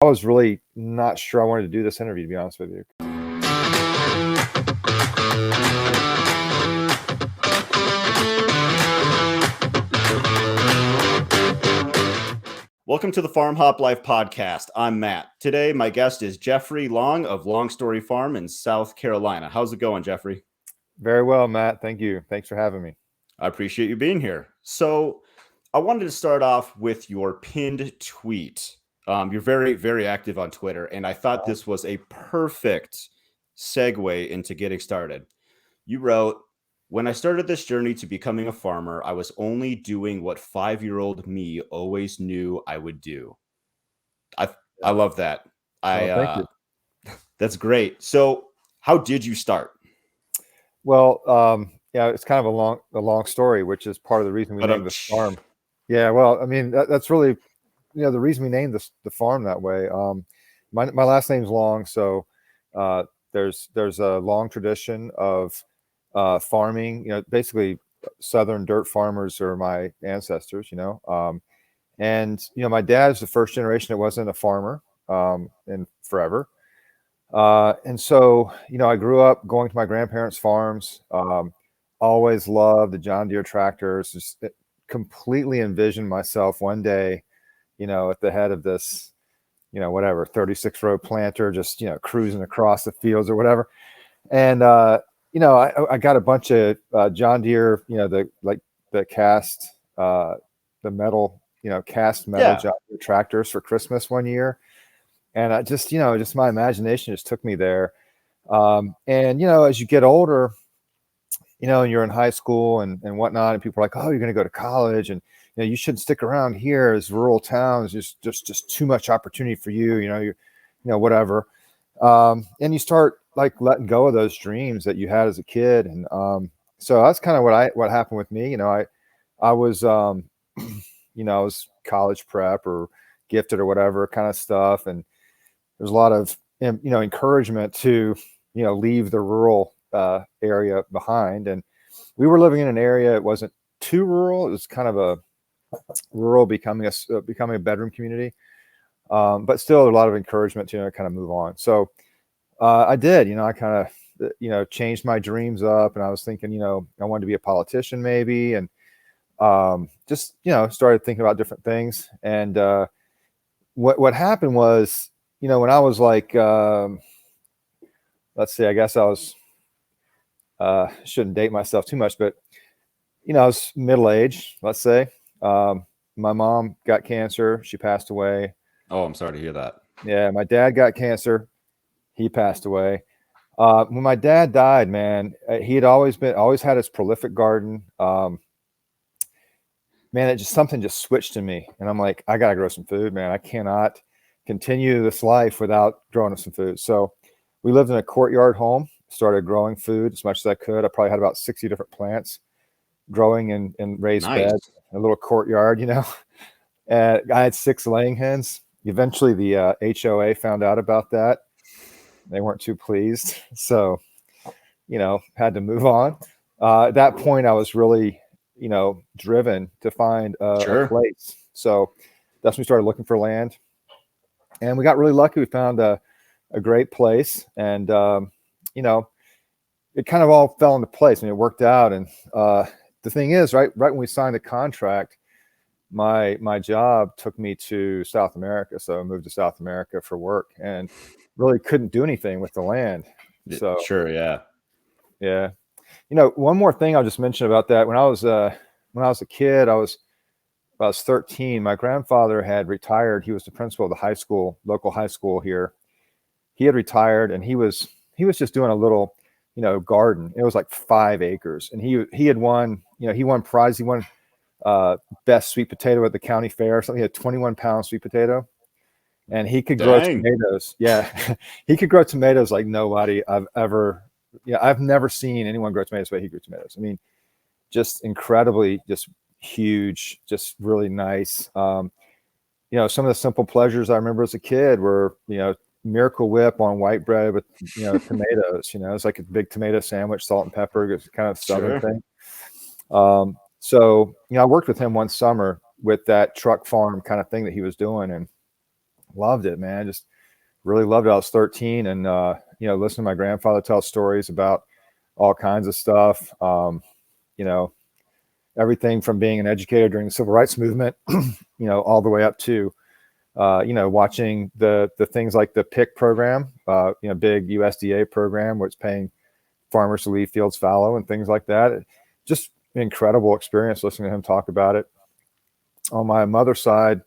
I was really not sure I wanted to do this interview, to be honest with you. Welcome to the FarmHopLife podcast. I'm Matt. Today, my guest is Geoffrey Long of Long Story Farm in South Carolina. How's it going, Geoffrey? Very well, Matt. Thank you. Thanks for having me. I appreciate you being here. So I wanted to start off with your pinned tweet. You're very, very active on Twitter, and I thought this was a perfect segue into getting started. You wrote, "When I started this journey to becoming a farmer, I was only doing what 5-year-old me always knew I would do." I love that. Thank you. That's great. So how did you start? Well, yeah, it's kind of a long story, which is part of the reason we named the farm. Yeah, well, I mean, that's really, the reason we named the farm that way. My last name's Long, so there's a long tradition of farming. Basically, Southern dirt farmers are my ancestors. And my dad's the first generation that wasn't a farmer in forever. And so, I grew up going to my grandparents' farms. Always loved the John Deere tractors. Just completely envisioned myself one day, at the head of this, 36-row planter, just cruising across the fields or whatever. And I got a bunch of John Deere, the cast, the metal, cast metal John Deere tractors for Christmas one year. And I just, just my imagination just took me there. And, as you get older, and you're in high school and whatnot, and people are like, "Oh, you're going to go to college, and you shouldn't stick around here as rural towns. Just too much opportunity for you. Whatever." And you start like letting go of those dreams that you had as a kid. And so that's kind of what happened with me. I was, I was college prep or gifted or whatever kind of stuff, and there's a lot of encouragement to leave the rural area behind. And we were living in an area, it wasn't too rural, it was kind of a rural becoming a bedroom community, but still a lot of encouragement to kind of move on. So I did, I kind of changed my dreams up, and I was thinking, I wanted to be a politician maybe, and just started thinking about different things. And what happened was, when I was like, let's see, I guess I was, shouldn't date myself too much, but, I was middle-aged, let's say. My mom got cancer. She passed away. Oh, I'm sorry to hear that. Yeah. My dad got cancer. He passed away. When my dad died, man, he had always had his prolific garden. Man, something just switched in me, and I'm like, I got to grow some food, man. I cannot continue this life without growing some food. So we lived in a courtyard home, started growing food as much as I could. I probably had about 60 different plants growing in raised beds, a little courtyard, And I had 6 laying hens. Eventually the HOA found out about that. They weren't too pleased. So, had to move on. At that point, I was really, driven to find a place. So that's when we started looking for land. And we got really lucky. We found a great place, and it kind of all fell into place. And it worked out. And the thing is, right when we signed the contract, my job took me to South America. So I moved to South America for work, and really couldn't do anything with the land. So yeah. One more thing I'll just mention about that. When I was a kid, I was 13. My grandfather had retired. He was the principal of the local high school here. He had retired, and he was just doing a little, garden. It was like 5 acres, and he had won, he won prize. He won best sweet potato at the county fair or something. He had 21-pound sweet potato, and he could grow tomatoes. Yeah, he could grow tomatoes like nobody I've never seen anyone grow tomatoes the way he grew tomatoes. I mean, just incredibly, just huge, just really nice. Some of the simple pleasures I remember as a kid were, Miracle Whip on white bread with, tomatoes. It's like a big tomato sandwich, salt and pepper. It's kind of a Southern thing. So, I worked with him one summer with that truck farm kind of thing that he was doing. And Loved it, man. Just really loved it. I was 13 and, listening to my grandfather tell stories about all kinds of stuff. You know, everything from being an educator during the civil rights movement, all the way up to, watching the things like the PIC program, big USDA program where it's paying farmers to leave fields fallow and things like that. Just an incredible experience listening to him talk about it. On my mother's side,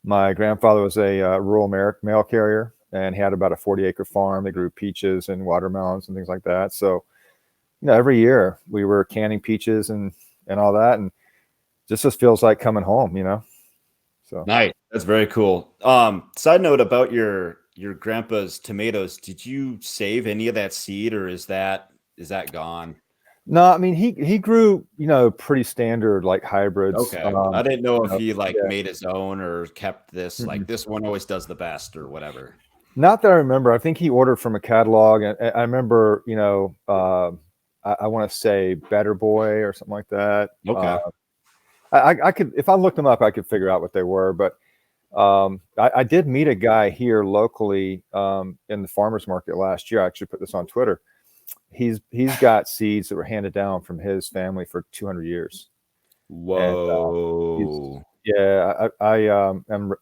my grandfather was a rural mail carrier, and he had about a 40-acre farm. They grew peaches and watermelons and things like that. So, every year we were canning peaches and all that, and just feels like coming home, So Nice. That's very cool. Side note about your grandpa's tomatoes. Did you save any of that seed, or is that gone? No, I mean he grew, pretty standard like hybrids. Okay. I didn't know if he Yeah. made his own or kept this, like this one always does the best or whatever. Not that I remember. I think he ordered from a catalog, and I remember, I want to say Better Boy or something like that. Okay. I could, if I looked them up, I could figure out what they were. But I did meet a guy here locally in the farmers market last year. I actually put this on Twitter. He's got seeds that were handed down from his family for 200 years. Whoa. And, I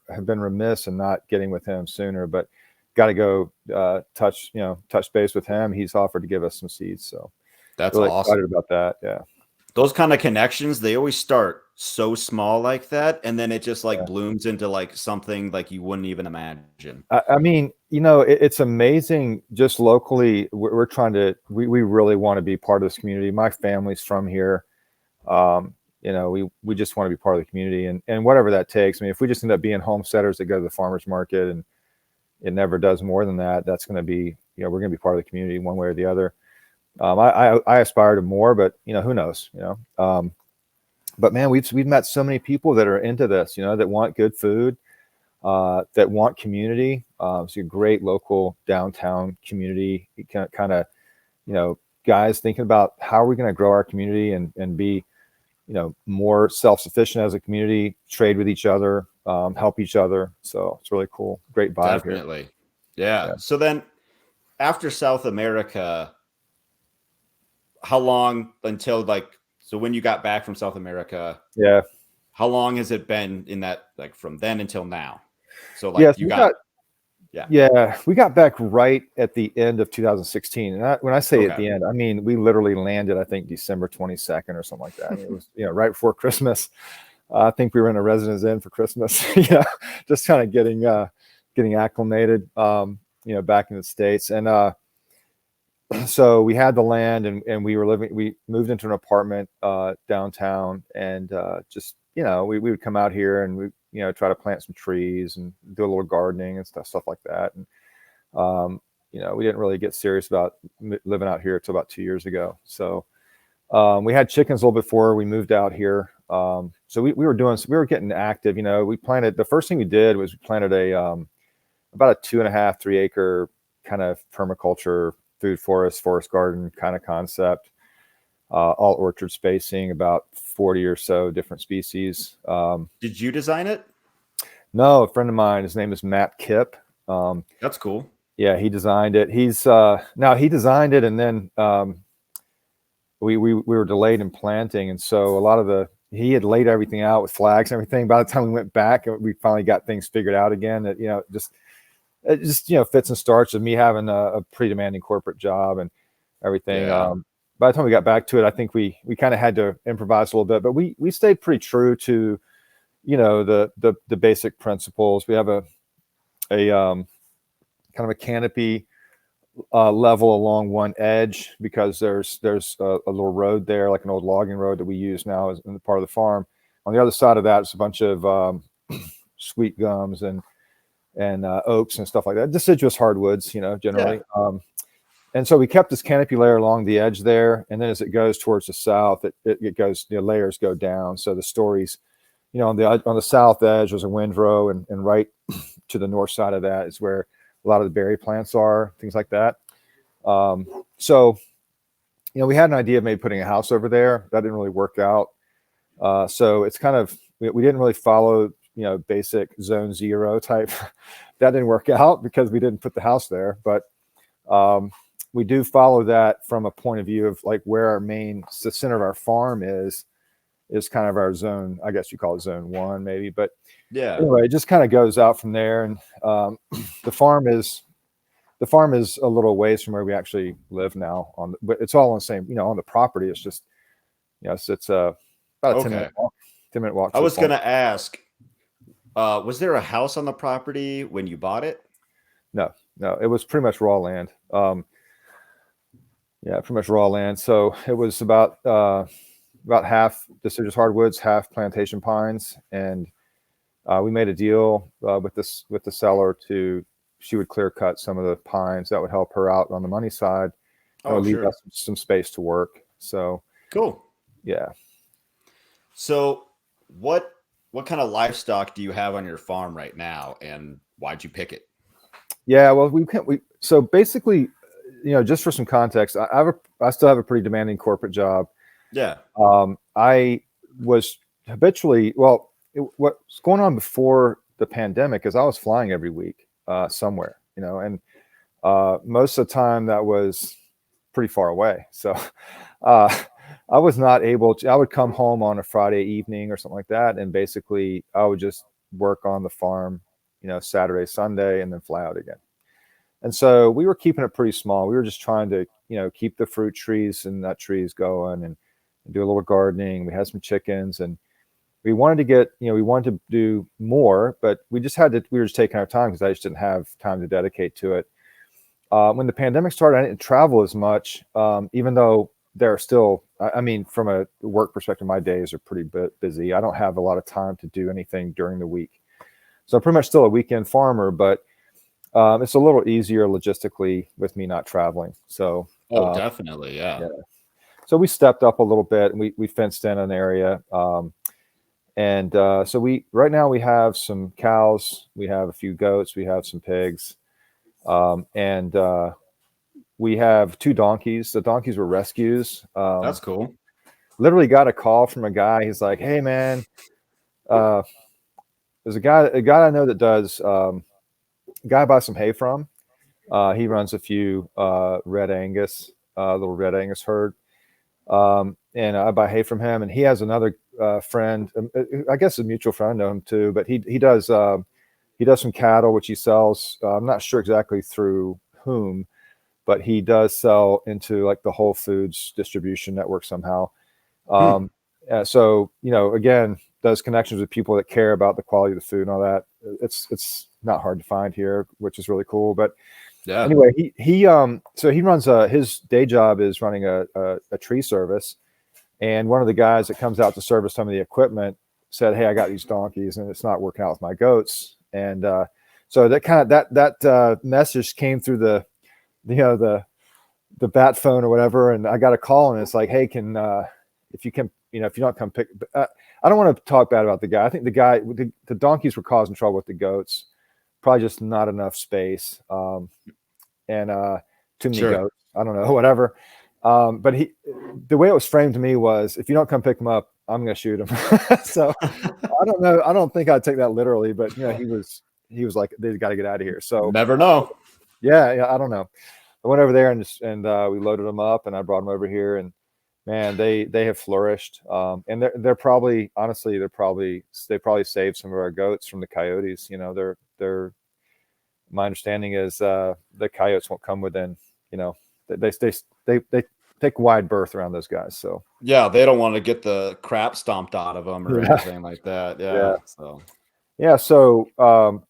have been remiss in not getting with him sooner, but got to go touch base with him. He's offered to give us some seeds, so that's really awesome. excited about that. Yeah, those kind of connections, they always start so small like that, and then it just blooms into like something like you wouldn't even imagine. I mean, it's amazing. Just locally, we're trying to. We really want to be part of this community. My family's from here. We just want to be part of the community, and whatever that takes. I mean, if we just end up being homesteaders that go to the farmers market and it never does more than that, that's going to be, we're going to be part of the community one way or the other. I aspire to more, but who knows, but man, we've met so many people that are into this, that want good food, that want community. It's a great local downtown community, kind of, guys thinking about how are we going to grow our community and be, more self-sufficient as a community, trade with each other, help each other. So it's really cool. Great vibe. Definitely. Here. Yeah. So then after South America, how long until so when you got back from South America, yeah, how long has it been in that, from then until now? So we got back right at the end of 2016. And when I say at the end, I mean, we literally landed, I think December 22nd or something like that. I mean, it was, right before Christmas. I think we were in a residence inn for Christmas, just kind of getting acclimated, back in the States. And, so we had the land and we moved into an apartment, downtown, and, we would come out here and we, try to plant some trees and do a little gardening and stuff like that. And, we didn't really get serious about living out here until about 2 years ago. So, we had chickens a little before we moved out here. So we were getting active, we planted, the first thing we did was we planted about a 2.5, 3 acre kind of permaculture food forest garden kind of concept, all orchard spacing, about 40 or so different species. Did you design it? No, a friend of mine, his name is Matt Kipp. That's cool. Yeah, he designed it. He designed it, and then we were delayed in planting, and so he had laid everything out with flags and everything. By the time we went back, we finally got things figured out again. That it just fits and starts with me having a pretty demanding corporate job and everything. Yeah. By the time we got back to it, I think we kind of had to improvise a little bit, but we stayed pretty true to the basic principles. We have a kind of a canopy level along one edge because there's a little road there, like an old logging road that we use now as in part of the farm. On the other side of that, it's a bunch of sweet gums and oaks and stuff like that, deciduous hardwoods, generally. Yeah. And so we kept this canopy layer along the edge there, and then as it goes towards the south, it goes, layers go down. So the stories, on the south edge was a windrow, and right to the north side of that is where a lot of the berry plants are, things like that. So we had an idea of maybe putting a house over there. That didn't really work out. So it's kind of, we didn't really follow basic zone 0 type. That didn't work out because we didn't put the house there. But we do follow that from a point of view of like where our the center of our farm is kind of our zone. I guess you call it zone 1 maybe. But Yeah. anyway, it just kind of goes out from there. And the farm is a little ways from where we actually live now. But it's all on the same, on the property. It's just, it's about a 10-minute walk. 10-minute walk. I was going to ask, was there a house on the property when you bought it? No, it was pretty much raw land. Pretty much raw land. So it was about half deciduous hardwoods, half plantation pines, and we made a deal with the seller she would clear cut some of the pines. That would help her out on the money side. Oh, leave us some space to work. So cool. Yeah. So what kind of livestock do you have on your farm right now, and why'd you pick it? Yeah, well, so basically, just for some context, I still have a pretty demanding corporate job. Yeah. I was habitually, what's going on before the pandemic is I was flying every week somewhere, and most of the time that was pretty far away. So I was not able to, I would come home on a Friday evening or something like that. And basically I would just work on the farm, Saturday, Sunday, and then fly out again. And so we were keeping it pretty small. We were just trying to, keep the fruit trees and nut trees going and do a little gardening. We had some chickens, and we wanted to get, we wanted to do more, but we were just taking our time because I just didn't have time to dedicate to it. When the pandemic started, I didn't travel as much, even though there are still, from a work perspective, my days are pretty busy. I don't have a lot of time to do anything during the week. So I'm pretty much still a weekend farmer, but it's a little easier logistically with me not traveling. So definitely. Yeah. So we stepped up a little bit, and we fenced in an area. So right now we have some cows, we have a few goats, we have some pigs. And we have 2 donkeys. The donkeys were rescues. That's cool. Literally got a call from a guy. He's like, "Hey man, there's a guy I know that does a guy I buy some hay from. He runs a few red Angus, little red Angus herd, and I buy hay from him. And he has another friend, I guess a mutual friend. I know him too, but he does some cattle, which he sells. I'm not sure exactly through whom, but he does sell into like the Whole Foods distribution network somehow. So, again, those connections with people that care about the quality of the food and all that, it's not hard to find here, which is really cool. But yeah, anyway, so he runs his day job is running a tree service. And one of the guys that comes out to service some of the equipment said, "Hey, I got these donkeys and it's not working out with my goats." And so that kind of that message came through the bat phone or whatever, and I got a call, and it's like, "Hey, if you don't come pick." I don't want to talk bad about the guy. I think the donkeys were causing trouble with the goats, probably just not enough space, and too many goats. I don't know, whatever. But the way it was framed to me was, if you don't come pick him up, I'm going to shoot him. So I don't know. I don't think I'd take that literally, but he was like, "They got to get out of here." So never know. Yeah. I don't know. I went over there and we loaded them up, and I brought them over here, and man, they have flourished. And they're probably, honestly, they probably saved some of our goats from the coyotes. They're my understanding is the coyotes won't come within. They take wide berth around those guys. So yeah, they don't want to get the crap stomped out of them or anything like that. Yeah. So we still have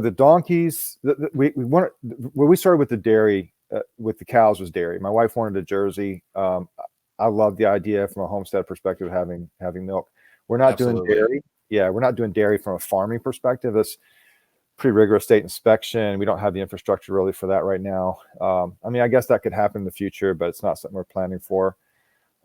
the donkeys. We started with the dairy. With the cows was dairy. My wife wanted a Jersey. I love the idea from a homestead perspective of having milk. We're not doing dairy. Yeah, we're not doing dairy from a farming perspective. That's pretty rigorous state inspection. We don't have the infrastructure really for that right now. I guess that could happen in the future, but it's not something we're planning for.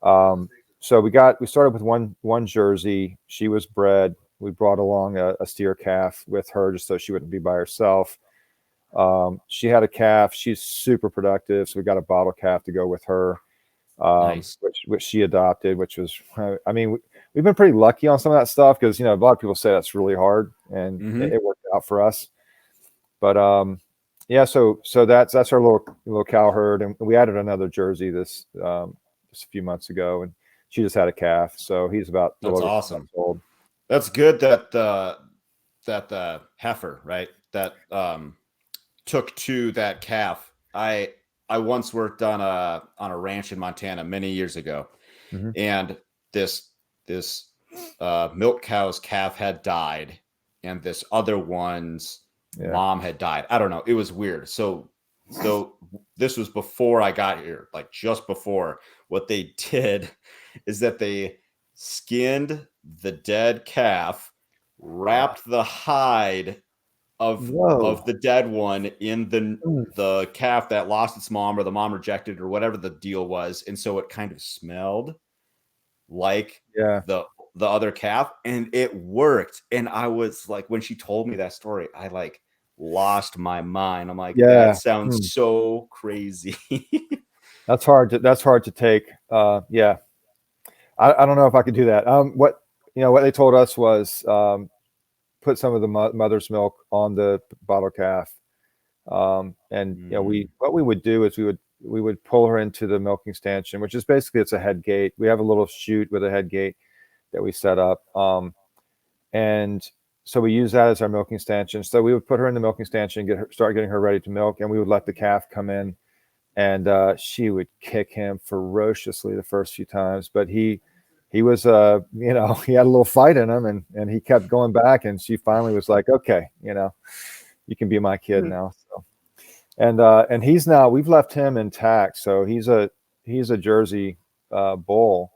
So we started with one Jersey. She was bred. We brought along a steer calf with her just so she wouldn't be by herself. She had a calf. She's super productive, so we got a bottle calf to go with her, nice. which she adopted. Which was, we've been pretty lucky on some of that stuff because, a lot of people say that's really hard, and Mm-hmm. it worked out for us. But yeah, so that's our little cow herd, and we added another Jersey this just a few months ago, and she just had a calf, so he's about a That's little over 2 months awesome. old. That's good that the heifer, right, that took to that calf. I once worked on a ranch in Montana many years ago, Mm-hmm. and this milk cow's calf had died, and this other one's mom had died. I don't know. It was weird. So this was before I got here, like just before. What they did is that they skinned the dead calf, wrapped the hide of Whoa. the dead one in Mm. the calf that lost its mom, or the mom rejected, or whatever the deal was, and so it kind of smelled like Yeah. the other calf, and it worked. And I was like, when she told me that story, I like lost my mind. I'm like, that Yeah. sounds so crazy. That's hard to take. Yeah. I don't know if I could do that. What they told us was, put some of the mother's milk on the bottle calf. And what we would do is we would pull her into the milking stanchion, which is basically, it's a head gate. We have a little chute with a head gate that we set up. And so we use that as our milking stanchion. So we would put her in the milking stanchion, start getting her ready to milk, and we would let the calf come in, and she would kick him ferociously the first few times, but he was he had a little fight in him, and he kept going back, and she finally was like, okay, you can be my kid now. So and we've left him intact, so he's a Jersey bull.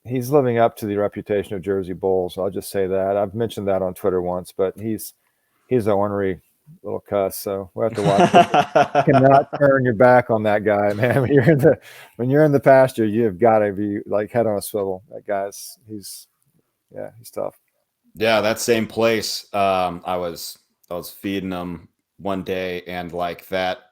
He's living up to the reputation of Jersey bulls. I'll just say that. I've mentioned that on Twitter once, but he's an ornery little cuss, so we'll have to watch it. You cannot turn your back on that guy, man. When you're in the pasture, you've got to be like head on a swivel. That guy's he's tough. Yeah, that same place. I was feeding them one day, and like that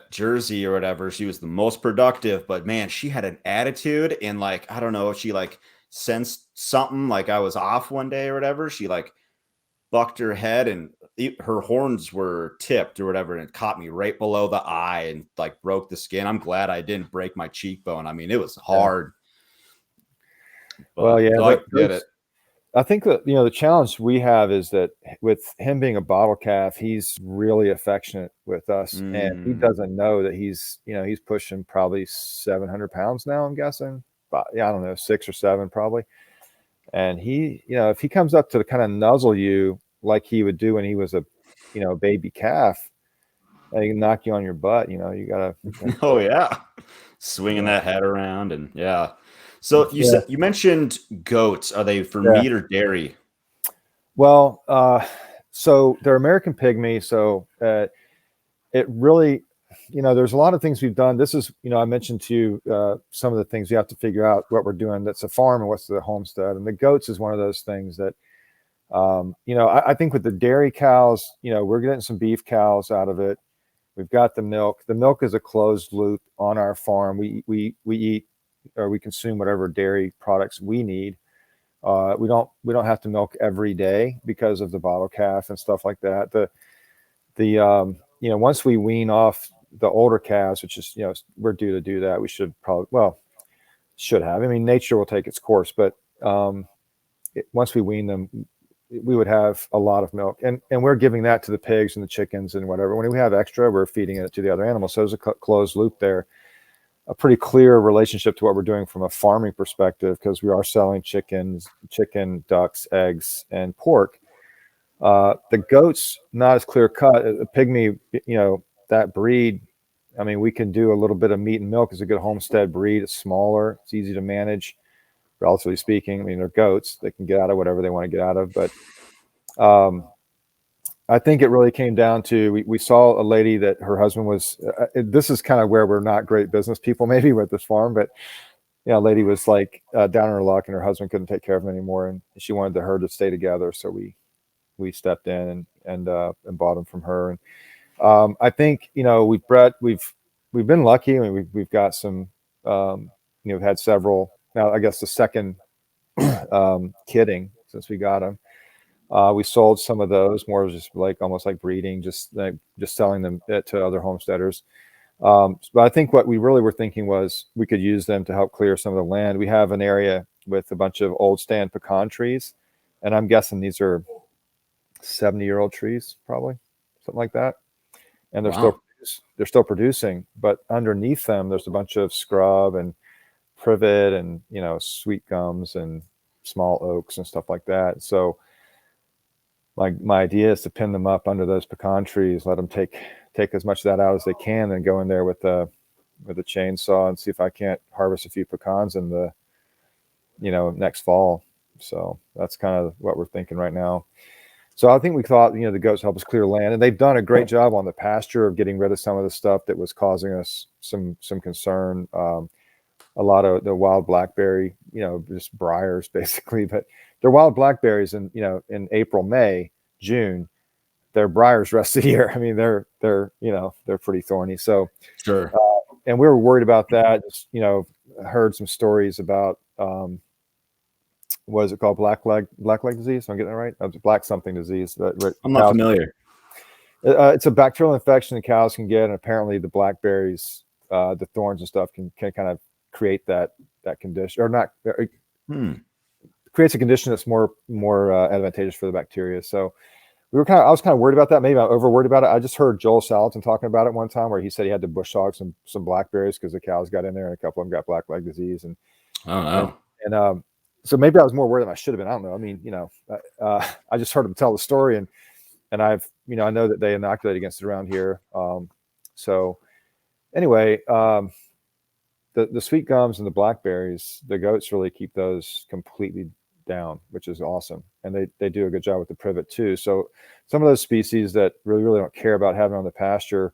Jersey or whatever, she was the most productive, but man, she had an attitude, and like, I don't know if she like sensed something, like I was off one day or whatever. She like bucked her head, and her horns were tipped or whatever, and it caught me right below the eye and like broke the skin. I'm glad I didn't break my cheekbone. I mean, it was hard. Well, yeah, I get it. I think that the challenge we have is that with him being a bottle calf, he's really affectionate with us, and he doesn't know that he's pushing probably 700 pounds now, I'm guessing. But yeah, I don't know, 6 or 7 probably. And he, if he comes up to kind of nuzzle you like he would do when he was a baby calf, he can knock you on your butt. You gotta. Oh yeah, swinging that head around, and yeah. So you mentioned goats. Are they for meat or dairy? Well, so they're American pygmy. So it really, there's a lot of things we've done. This is, I mentioned to you some of the things you have to figure out what we're doing. That's a farm and what's the homestead. And the goats is one of those things that, I think with the dairy cows, we're getting some beef cows out of it. We've got the milk. The milk is a closed loop on our farm. We eat, or we consume whatever dairy products we need. We don't have to milk every day because of the bottle calf and stuff like that. Once we wean off the older calves, which is, we're due to do that. We should have. I mean, nature will take its course, but once we wean them, we would have a lot of milk, and we're giving that to the pigs and the chickens and whatever. When we have extra, we're feeding it to the other animals. So there's a closed loop there, a pretty clear relationship to what we're doing from a farming perspective, because we are selling chicken, ducks, eggs, and pork. The goats, not as clear cut. A pygmy, that breed, I mean, we can do a little bit of meat and milk. It's a good homestead breed. It's smaller. It's easy to manage, relatively speaking. I mean, they're goats. They can get out of whatever they want to get out of. But I think it really came down to, we saw a lady that her husband was, this is kind of where we're not great business people maybe with this farm, but a lady was like down on her luck, and her husband couldn't take care of him anymore, and she wanted the herd to stay together. So we stepped in and bought them from her. And I think we've been lucky. I mean, we've got some we've had several now I guess the second kidding since we got them. We sold some of those, more just like almost like breeding, just selling them to other homesteaders. But I think what we really were thinking was we could use them to help clear some of the land. We have an area with a bunch of old stand pecan trees, and I'm guessing these are 70-year-old trees, probably something like that. And they're still producing, but underneath them, there's a bunch of scrub and privet and sweet gums and small oaks and stuff like that. So my idea is to pin them up under those pecan trees, let them take as much of that out as they can, and go in there with a chainsaw and see if I can't harvest a few pecans in the next fall. So that's kind of what we're thinking right now. So I think we thought the goats help us clear land, and they've done a great job on the pasture of getting rid of some of the stuff that was causing us some concern. A lot of the wild blackberry, just briars basically, but they're wild blackberries, and in April, May, June, they're briars rest of the year. I mean, they're pretty thorny. So sure. And we were worried about that. Just, heard some stories about what is it called? Black leg disease. Am I getting that right? Black something disease. I'm not familiar. It's a bacterial infection that cows can get, and apparently the blackberries, the thorns and stuff can kind of create that condition, or not. Creates a condition that's more advantageous for the bacteria. So I was kind of worried about that. Maybe I'm over worried about it. I just heard Joel Salatin talking about it one time, where he said he had to bush hog some blackberries because the cows got in there, and a couple of them got black leg disease. And oh no. And so maybe I was more worried than I should have been. I don't know. I mean, I just heard him tell the story, and I've I know that they inoculate against it around here. So anyway, the sweet gums and the blackberries, the goats really keep those completely down, which is awesome. And they do a good job with the privet too. So some of those species that really don't care about having on the pasture,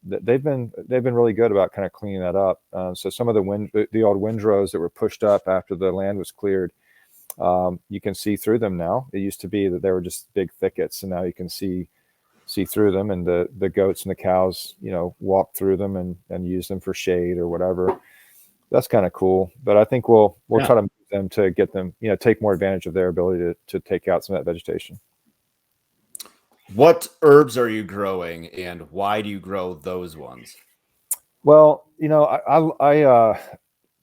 they've been really good about kind of cleaning that up. So some of the old windrows that were pushed up after the land was cleared, you can see through them now. It used to be that they were just big thickets, and now you can see through them, and the goats and the cows walk through them and use them for shade or whatever. That's kind of cool. But I think we'll try to move them to get them take more advantage of their ability to take out some of that vegetation. What herbs are you growing, and why do you grow those ones? Well, I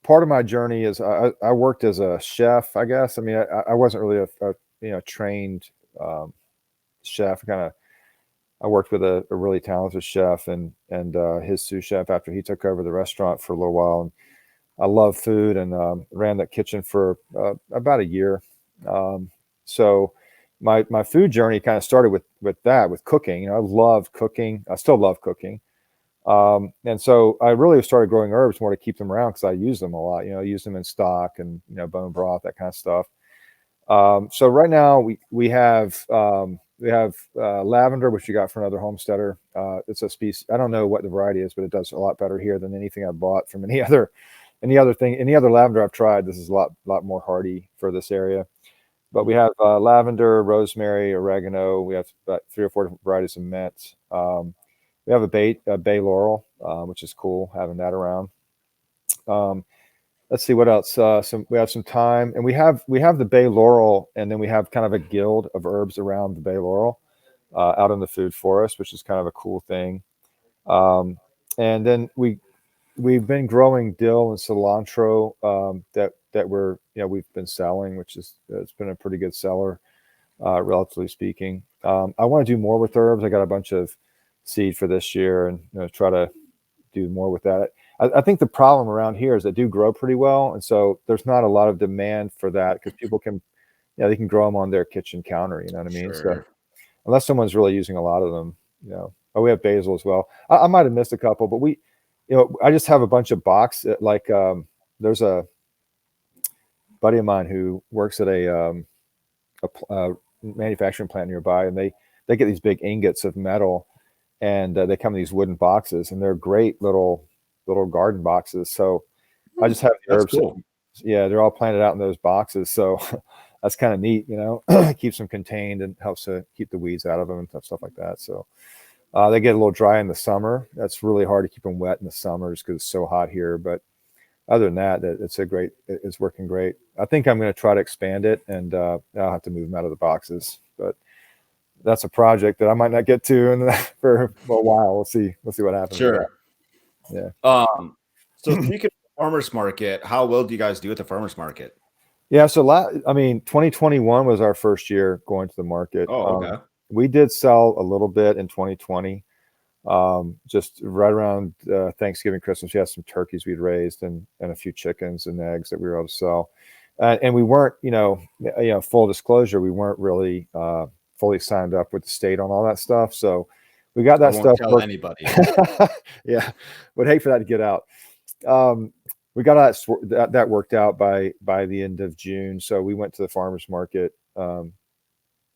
part of my journey is I worked as a chef, I guess. I mean, I wasn't really a trained chef. I worked with a really talented chef and his sous chef after he took over the restaurant for a little while. And I love food, and ran that kitchen for about a year. So my food journey kind of started with cooking. I loved cooking. I still love cooking. And so I really started growing herbs more to keep them around because I use them a lot. I use them in stock and bone broth, that kind of stuff. So right now we have lavender, which we got from another homesteader. It's a species. I don't know what the variety is, but it does a lot better here than anything I bought from any other lavender I've tried. This is a lot more hardy for this area. But we have lavender, rosemary, oregano. We have about 3 or 4 different varieties of mint. We have a bay laurel, which is cool having that around. Let's see what else. We have some thyme, and we have the bay laurel, and then we have kind of a guild of herbs around the bay laurel out in the food forest, which is kind of a cool thing. And then we've been growing dill and cilantro that we've been selling, which it's been a pretty good seller, relatively speaking. I want to do more with herbs. I got a bunch of seed for this year, and try to do more with that. I think the problem around here is they do grow pretty well, and so there's not a lot of demand for that because people can, they can grow them on their kitchen counter. You know what I mean? Sure. So unless someone's really using a lot of them, Oh, we have basil as well. I might have missed a couple, but I just have a bunch of box. There's a buddy of mine who works at a manufacturing plant nearby, and they get these big ingots of metal, and they come in these wooden boxes, and they're great little garden boxes. So I just have the herbs. Cool. They're all planted out in those boxes. So that's kind of neat, keeps them contained and helps to keep the weeds out of them and stuff like that. So they get a little dry in the summer. That's really hard to keep them wet in the summer just because it's so hot here. But other than that, it's working great. I think I'm going to try to expand it, and I'll have to move them out of the boxes, but that's a project that I might not get to for a while. We'll see what happens with Sure. that. Yeah. So speaking of the farmers market, how well do you guys do at the farmers market? Yeah, so 2021 was our first year going to the market. Oh, okay. We did sell a little bit in 2020, just right around Thanksgiving, Christmas. We had some turkeys we'd raised and a few chickens and eggs that we were able to sell. And we weren't, full disclosure, we weren't really fully signed up with the state on all that stuff. So we got that I won't stuff. tell anybody. Yeah, would hate for that to get out. We got that worked out by the end of June. So we went to the farmers market,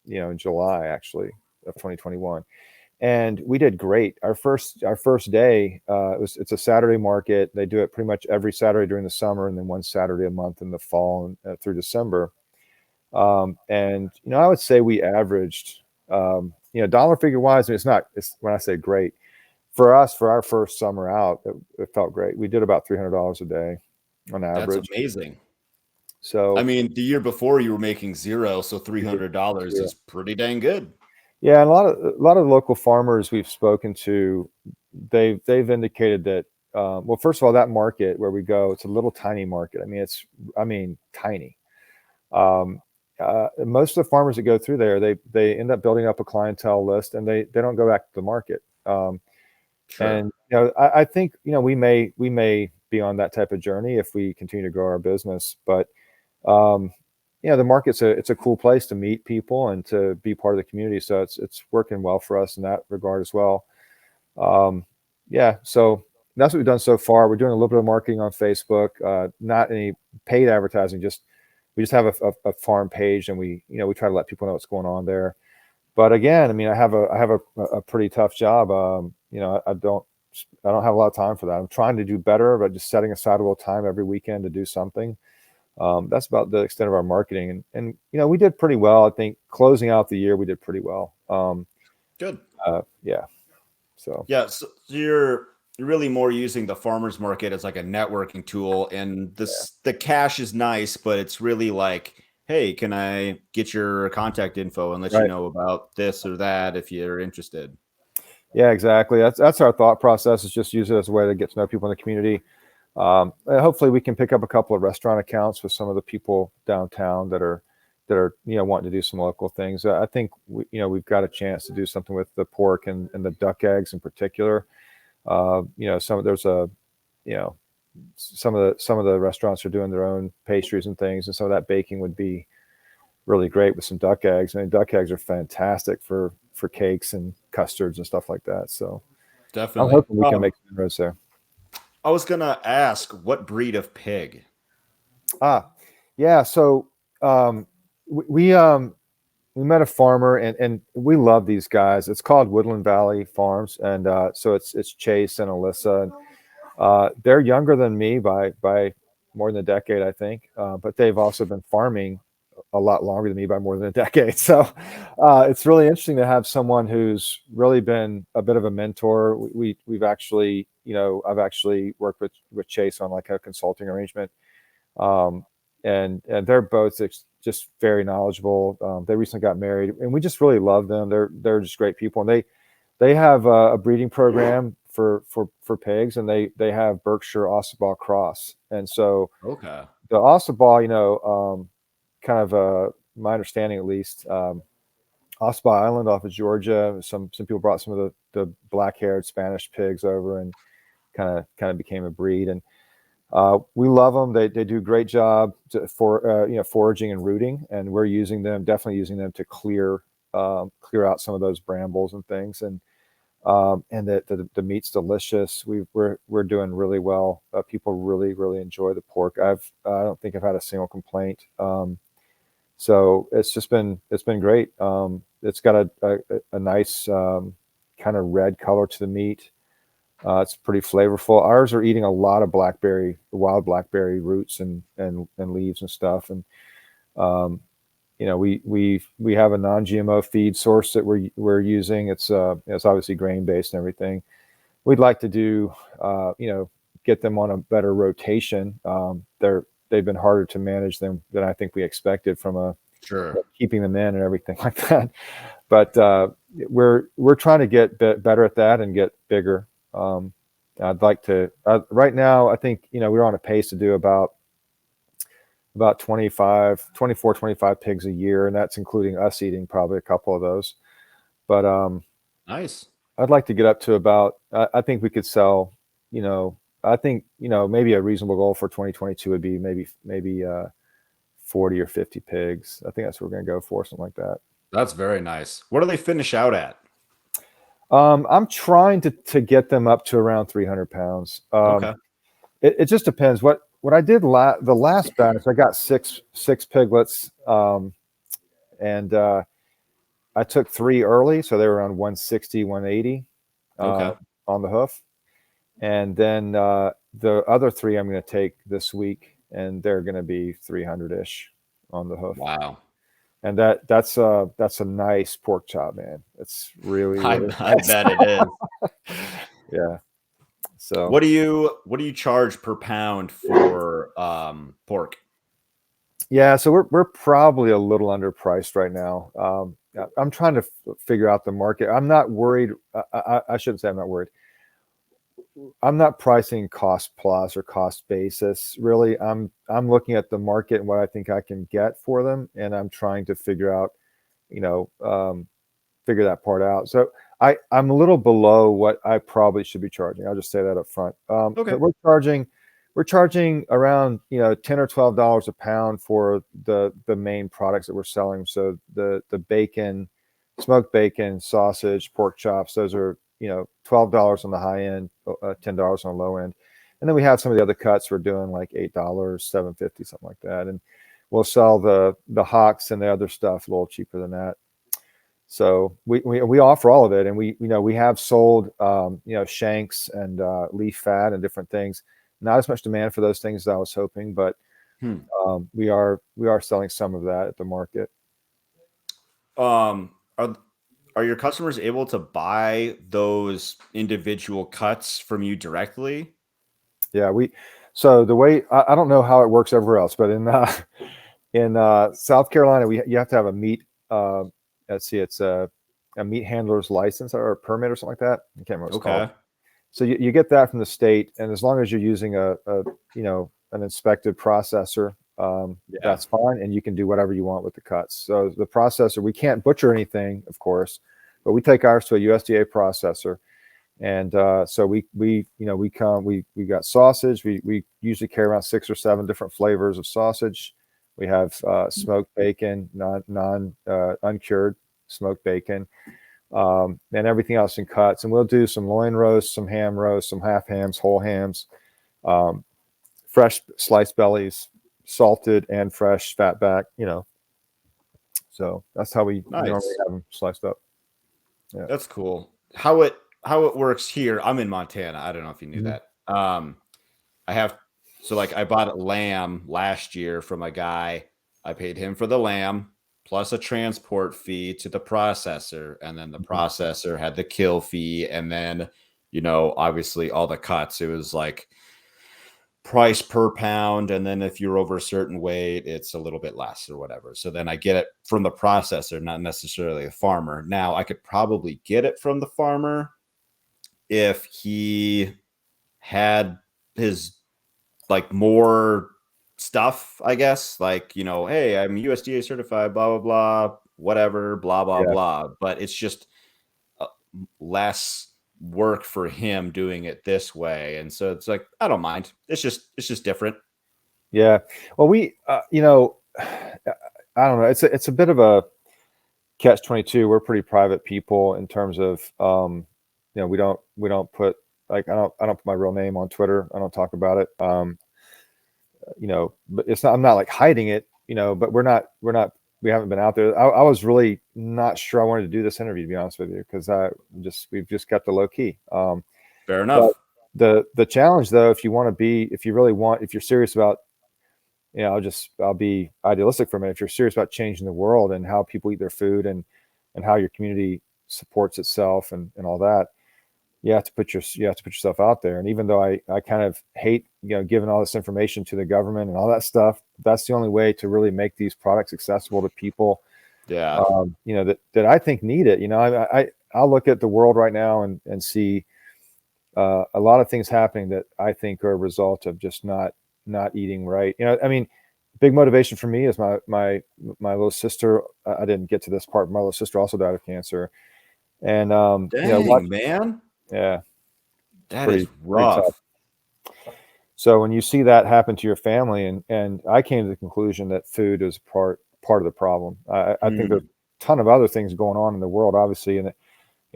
in July actually of 2021, and we did great. Our first day, it's a Saturday market. They do it pretty much every Saturday during the summer, and then one Saturday a month in the fall and through December. And I would say we averaged, dollar figure wise. I mean, it's when I say great. For us, for our first summer out, it felt great. We did about $300 a day on average. That's amazing. So, I mean, the year before you were making zero, so $300 is pretty dang good. Yeah, and a lot of local farmers we've spoken to, they've indicated that. Well, first of all, that market where we go, it's a little tiny market. I mean, tiny. Most of the farmers that go through there, they end up building up a clientele list, and they don't go back to the market. Sure. And I think we may be on that type of journey if we continue to grow our business. But the market's it's a cool place to meet people and to be part of the community. So it's working well for us in that regard as well. Yeah, so that's what we've done so far. We're doing a little bit of marketing on Facebook, not any paid advertising. We just have a farm page, and we try to let people know what's going on there. But again, I mean, I have a pretty tough job. I don't have a lot of time for that. I'm trying to do better, but just setting aside a little time every weekend to do something. That's about the extent of our marketing, and we did pretty well. I think closing out the year, we did pretty well. Good. Yeah. So you're really more using the farmers market as like a networking tool, and the cash is nice, but it's really like, hey, can I get your contact info and let you know about this or that if you're interested? Yeah, exactly. That's our thought process, is just use it as a way to get to know people in the community. Hopefully we can pick up a couple of restaurant accounts with some of the people downtown that are wanting to do some local things. I think we've got a chance to do something with the pork and the duck eggs in particular. Some of the restaurants are doing their own pastries and things, and some of that baking would be really great with some duck eggs. I mean, duck eggs are fantastic for cakes and custards and stuff like that. So definitely, I'm hoping we can make some inroads there. I was gonna ask, what breed of pig? Yeah. So we met a farmer, and we love these guys. It's called Woodland Valley Farms, and so it's Chase and Alyssa. And, they're younger than me by more than a decade, I think, but they've also been farming a lot longer than me by more than a decade. So it's really interesting to have someone who's really been a bit of a mentor. We've actually, I've actually worked with Chase on like a consulting arrangement, and they're both just very knowledgeable. They recently got married, and we just really love them. They're just great people, and they have a breeding program for pigs, and they have Berkshire Ossabaw Cross, and so the Ossabaw, kind of my understanding at least, Ossabaw Island off of Georgia. Some people brought some of the black-haired Spanish pigs over and kind of became a breed, and we love them. They do a great job for foraging and rooting, and we're definitely using them to clear out some of those brambles and things, and the meat's delicious. We're doing really well. People really enjoy the pork. I don't think I've had a single complaint. So it's been great. It's got a nice kind of red color to the meat. It's pretty flavorful. Ours are eating a lot of wild blackberry roots and leaves and stuff. And we have a non-GMO feed source that we're using. It's obviously grain based and everything. We'd like to do get them on a better rotation. They've been harder to manage than I think we expected from keeping them in and everything like that. But we're trying to get better at that and get bigger. I'd like to right now. I think we're on a pace to do about 24, 25 pigs a year, and that's including us eating probably a couple of those. But nice. I'd like to get up to about. I think we could sell. I think maybe a reasonable goal for 2022 would be maybe 40 or 50 pigs. I think that's what we're going to go for, something like that. That's very nice. What do they finish out at? I'm trying to get them up to around 300 pounds. Okay. It just depends. What I did the last batch, I got six piglets, and I took 3 early, so they were around 160, 180 on the hoof. And then the other 3 I'm going to take this week, and they're going to be 300-ish on the hoof. Wow. And that's a nice pork chop, man. It's really I nice. bet it is. Yeah. So what do you charge per pound for pork? Yeah, so we're probably a little underpriced right now. I'm trying to figure out the market. I'm not worried. I shouldn't say I'm not worried. I'm not pricing cost plus or cost basis. Really, I'm looking at the market and what I think I can get for them, and I'm trying to figure out, figure that part out. So I'm a little below what I probably should be charging. I'll just say that up front. But we're charging around $10 or $12 a pound for the main products that we're selling. So the bacon, smoked bacon, sausage, pork chops. Those are $12 on the high end, $10 on the low end, and then we have some of the other cuts we're doing like $8, $7.50, something like that, and we'll sell the hocks and the other stuff a little cheaper than that. So we offer all of it, and we have sold shanks and leaf fat and different things. Not as much demand for those things as I was hoping, but we are selling some of that at the market. Are your customers able to buy those individual cuts from you directly? Yeah, so the way I don't know how it works everywhere else, but in South Carolina, you have to have a meat. Let's see, it's a meat handler's license or a permit or something like that. I can't remember what it's called. So you get that from the state, and as long as you're using an inspected processor, that's fine, and you can do whatever you want with the cuts. So the processor, we can't butcher anything, of course, but we take ours to a USDA processor, and so we got sausage. We usually carry around 6 or 7 different flavors of sausage. We have smoked bacon, uncured smoked bacon, and everything else in cuts. And we'll do some loin roast, some ham roast, some half hams, whole hams, fresh sliced bellies, salted and fresh fat back. So that's how we normally have them sliced up. Yeah, that's cool. How it works here. I'm in Montana. I don't know if you knew that. I bought a lamb last year from a guy. I paid him for the lamb plus a transport fee to the processor, and then the processor had the kill fee, and then obviously all the cuts. It was like price per pound, and then if you're over a certain weight, it's a little bit less or whatever. So then I get it from the processor, not necessarily the farmer. Now I could probably get it from the farmer if he had his more stuff, I guess, hey, I'm USDA certified, blah, blah, blah, whatever, blah, blah, blah. But it's just less work for him doing it this way. And so it's like, I don't mind. It's just different. Yeah. Well, I don't know. It's a bit of a catch-22. We're pretty private people in terms of, we don't put, I don't put my real name on Twitter. I don't talk about it. But I'm not hiding it, but we haven't been out there. I was really not sure I wanted to do this interview, to be honest with you, because we've just kept the low key. Fair enough. The challenge though, if you're serious about, I'll be idealistic for a minute. If you're serious about changing the world and how people eat their food and how your community supports itself and all that, you have to put yourself out there. And even though I kind of hate, giving all this information to the government and all that stuff, that's the only way to really make these products accessible to people, Yeah. that I think need it. I'll look at the world right now and see a lot of things happening that I think are a result of just not eating right. I mean, big motivation for me is my little sister. I didn't get to this part, but my little sister also died of cancer, and Dang, man. yeah, it's That is pretty tough. rough. So when you see that happen to your family, and I came to the conclusion that food is part of the problem. I think there's Mm, a ton of other things going on in the world, obviously, and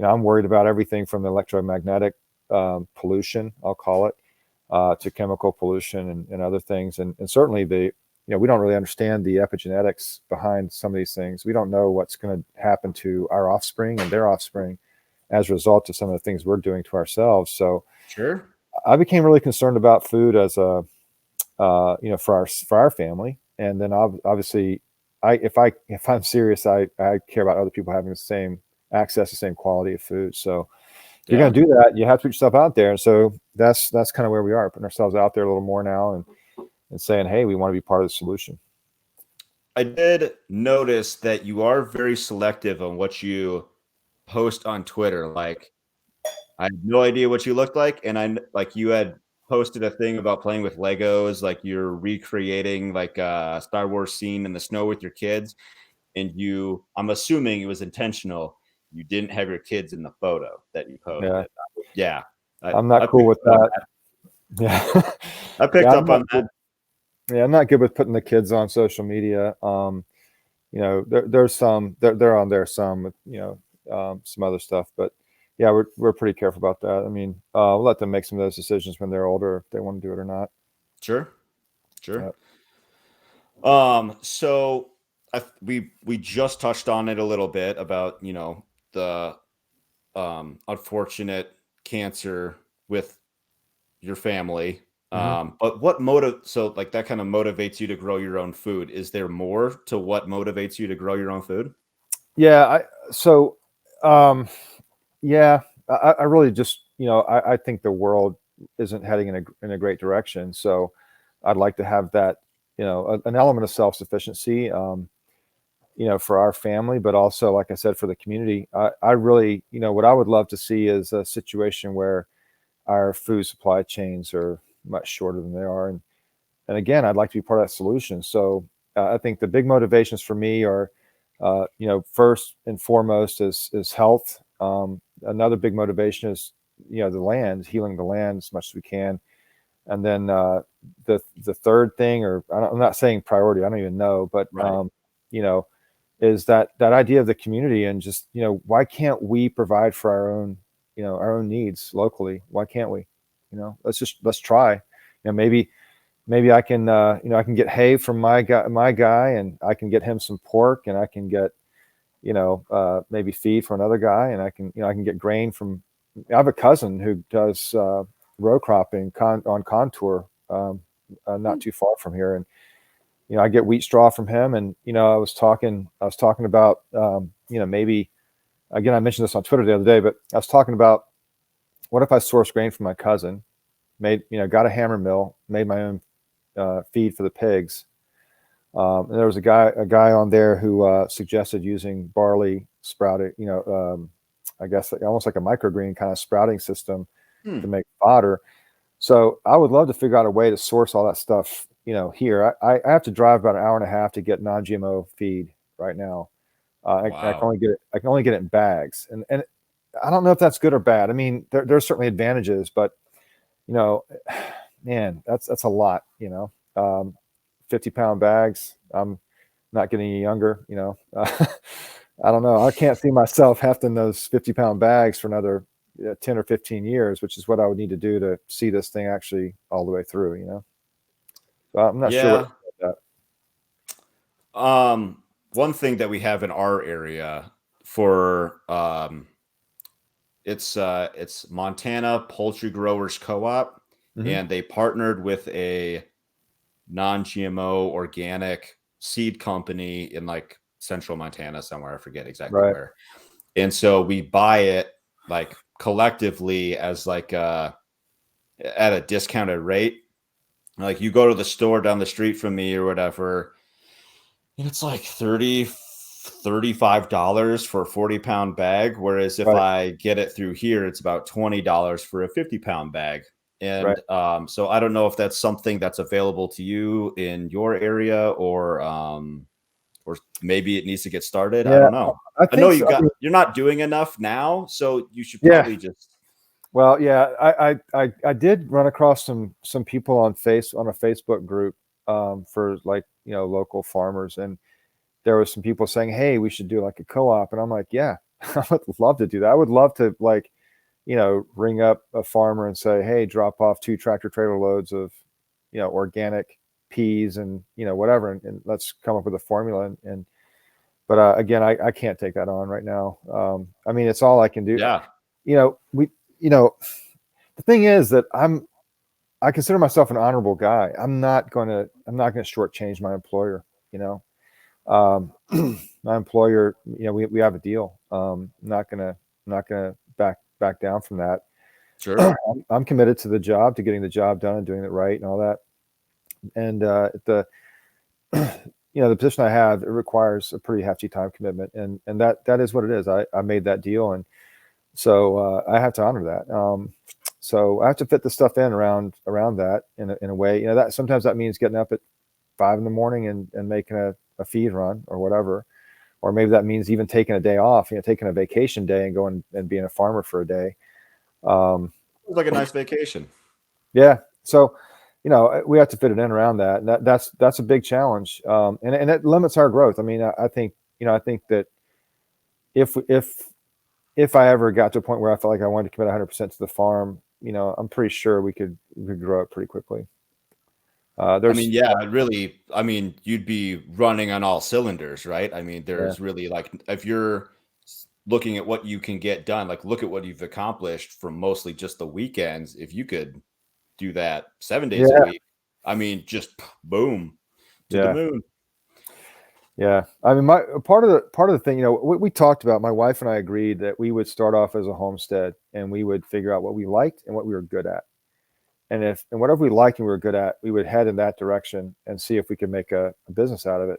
I'm worried about everything from the electromagnetic pollution, I'll call it, to chemical pollution and other things, and certainly we don't really understand the epigenetics behind some of these things. We don't know what's going to happen to our offspring and their offspring as a result of some of the things we're doing to ourselves. So sure. I became really concerned about food as a for our family, and then obviously, if I'm serious, I care about other people having the same access, the same quality of food. So if you're Yeah. going to do that, you have to put yourself out there. And so that's kind of where we are, putting ourselves out there a little more now, and saying, hey, we want to be part of the solution. I did notice that you are very selective on what you post on Twitter. Like, I had no idea what you looked like, and like you had posted a thing about playing with Legos, like you're recreating like a Star Wars scene in the snow with your kids, and I'm assuming it was intentional. You didn't have your kids in the photo that you Yeah, posted. Yeah, I'm not I cool picked with up on that. that. Yeah, I yeah, picked up on that. I'm not good with putting the kids on social media. There's some they're on there, some some other stuff, but yeah, we're pretty careful about that. I mean, we'll let them make some of those decisions when they're older, if they want to do it or not. Sure, sure. Yeah. So we just touched on it a little bit about the unfortunate cancer with your family. Hmm. But so like that kind of motivates you to grow your own food. Is there more to what motivates you to grow your own food? Yeah. So, um, yeah, I really just, I think the world isn't heading in a great direction. So I'd like to have that, an element of self-sufficiency, for our family, but also, like I said, for the community. I really, what I would love to see is a situation where our food supply chains are much shorter than they are. And again, I'd like to be part of that solution. So I think the big motivations for me are, first and foremost is health. Another big motivation is, the land, healing the land as much as we can. And then the third thing, or I'm not saying priority, I don't even know, but Right. you know, is that idea of the community, and just, why can't we provide for our own needs locally? Why can't we? Let's try. Maybe I can I can get hay from my guy, and I can get him some pork, and I can get maybe feed for another guy, and I can get grain from. I have a cousin who does row cropping on contour, not too far from here, and I get wheat straw from him. And I was talking about maybe, again, I mentioned this on Twitter the other day, but I was talking about, what if I source grain from my cousin, got a hammer mill, made my own feed for the pigs. And there was a guy on there who suggested using barley sprouting, I guess almost like a microgreen kind of sprouting system to Hmm. make fodder. So I would love to figure out a way to source all that stuff, here. I have to drive about an hour and a half to get non-GMO feed right now. Wow. I can only get it in bags, and I don't know if that's good or bad. I mean, there's certainly advantages, but you know, man, that's a lot. 50-pound bags. I'm not getting any younger. I don't know. I can't see myself hefting those 50-pound bags for another 10 or 15 years, which is what I would need to do to see this thing actually all the way through. So I'm not sure what Yeah. to do about One thing that we have in our area for it's Montana Poultry Growers Co-op, that. Hmm. and they partnered with a non-GMO organic seed company in like central Montana somewhere. I forget exactly Right. where. And so we buy it like collectively as like at a discounted rate. Like you go to the store down the street from me or whatever, and it's like $35 for a 40-pound bag. Whereas if Right. I get it through here, it's about $20 for a 50-pound bag. Right. And so I don't know if that's something that's available to you in your area, or maybe it needs to get started. I Yeah, don't know. I I know think so. you're not doing enough now, so you should Yeah. probably just. Well, yeah, I did run across some people on a Facebook group for like, local farmers, and there was some people saying, "Hey, we should do like a co-op," and I'm like, "Yeah, I would love to do that. I would love to like, ring up a farmer and say, "Hey, drop off 2 tractor trailer loads of, organic peas and whatever, and let's come up with a formula." And but again, I can't take that on right now. I mean, it's all I can do. Yeah. We, the thing is that I consider myself an honorable guy. I'm not gonna shortchange my employer. You know, my employer, we have a deal. I'm not gonna back down from that. Sure. I'm committed to the job, to getting the job done and doing it right and all that. And the position I have, it requires a pretty hefty time commitment, and that is what it is. I made that deal, and so I have to honor that. So I have to fit the stuff in around that in a way. That sometimes that means getting up at 5 in the morning and making a feed run or whatever, or maybe that means even taking a day off, taking a vacation day and going and being a farmer for a day. Sounds like a nice vacation. Yeah. So, we have to fit it in around that. And that's a big challenge. And it limits our growth. I mean, I think that if I ever got to a point where I felt like I wanted to commit 100% to the farm, I'm pretty sure we could grow it pretty quickly. I There's mean, yeah, really. I mean, you'd be running on all cylinders, right? I mean, Yeah, there's really like if you're looking at what you can get done, like look at what you've accomplished from mostly just the weekends. If you could do that 7 days a yeah, week, I mean, just boom to the yeah, moon. yeah. I mean, my part of the thing, we talked about. My wife and I agreed that we would start off as a homestead, and we would figure out what we liked and what we were good at. And whatever we liked and we were good at, we would head in that direction and see if we could make a business out of it.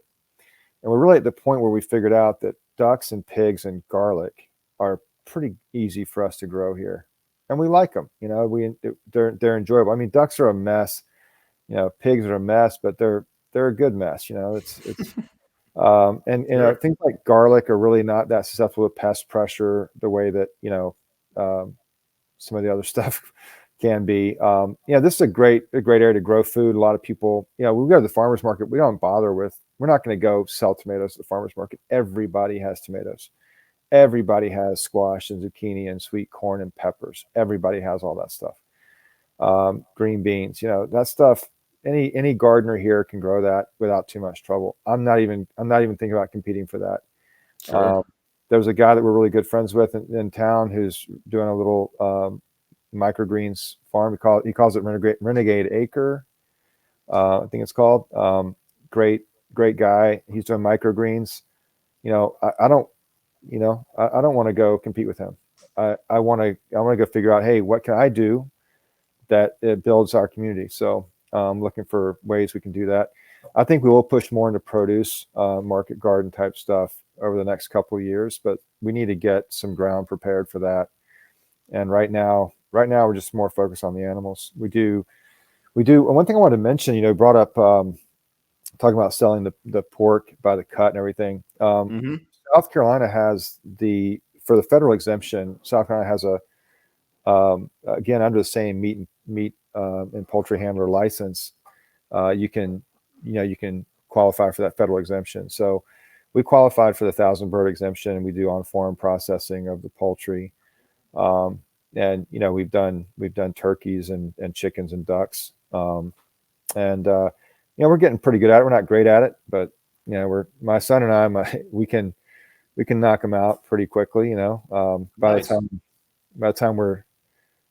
And we're really at the point where we figured out that ducks and pigs and garlic are pretty easy for us to grow here, and we like them. They're enjoyable. I mean, ducks are a mess. Pigs are a mess, but they're a good mess. It's and Sure. things like garlic are really not that susceptible to pest pressure the way that um, some of the other stuff can be. This is a great area to grow food. A lot of people, we go to the farmers market. We're not going to go sell tomatoes at the farmers market. Everybody has tomatoes. Everybody has squash and zucchini and sweet corn and peppers. Everybody has all that stuff. Green beans, that stuff. Any gardener here can grow that without too much trouble. I'm not even thinking about competing for that. Sure. Um, there was a guy that we're really good friends with in town who's doing a little microgreens farm. He calls it Renegade Acre. I think it's called. Great guy. He's doing microgreens. I don't. I don't want to go compete with him. I want to go figure out, hey, what can I do that it builds our community. So looking for ways we can do that. I think we will push more into produce, market garden type stuff over the next couple of years, but we need to get some ground prepared for that. And right now we're just more focused on the animals. We do. And one thing I wanted to mention, brought up talking about selling the pork by the cut and everything. Hmm. South Carolina has for the federal exemption. South Carolina has again, under the same meat and poultry handler license, you can qualify for that federal exemption. So we qualified for the 1,000 bird exemption, and we do on farm processing of the poultry. And we've done turkeys and chickens and ducks. And we're getting pretty good at it. We're not great at it, but we're my son and I, we can knock them out pretty quickly. By the Nice. time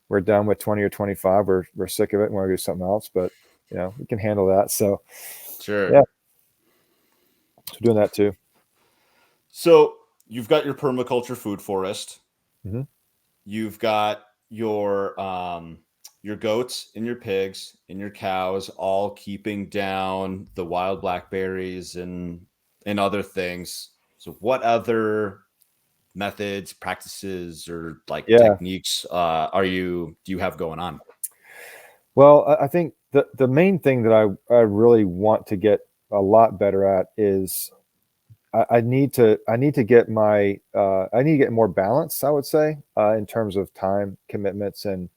we're done with 20 or 25, we're sick of it and want to do something else, but we can handle that. So Sure. yeah, so doing that too. So you've got your permaculture food forest. Hmm. you've got your goats and your pigs and your cows all keeping down the wild blackberries and other things. So what other methods, practices, or like Yeah. techniques do you have going on? Well, I think the main thing that I really want to get a lot better at is I need to get my I need to get more balance, I would say, in terms of time commitments, and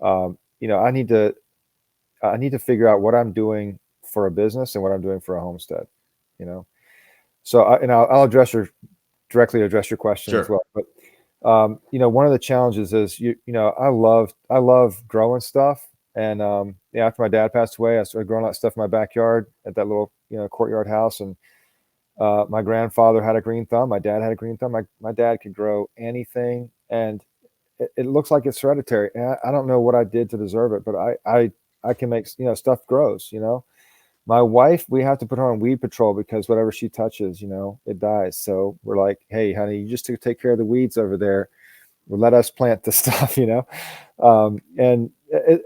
you know, I need to figure out what I'm doing for a business and what I'm doing for a homestead. You know, so I'll directly address your question as Sure. well. But you know, one of the challenges is you know, I love growing stuff, and yeah, after my dad passed away, I started growing a lot of stuff in my backyard at that little, you know, courtyard house. And my grandfather had a green thumb. My dad had a green thumb. My dad could grow anything, and it looks like it's hereditary. And I don't know what I did to deserve it, but I can make, you know, stuff grows. You know, my wife, we have to put her on weed patrol because whatever she touches, you know, it dies. So we're like, hey, honey, you just take care of the weeds over there. Well, let us plant the stuff, you know.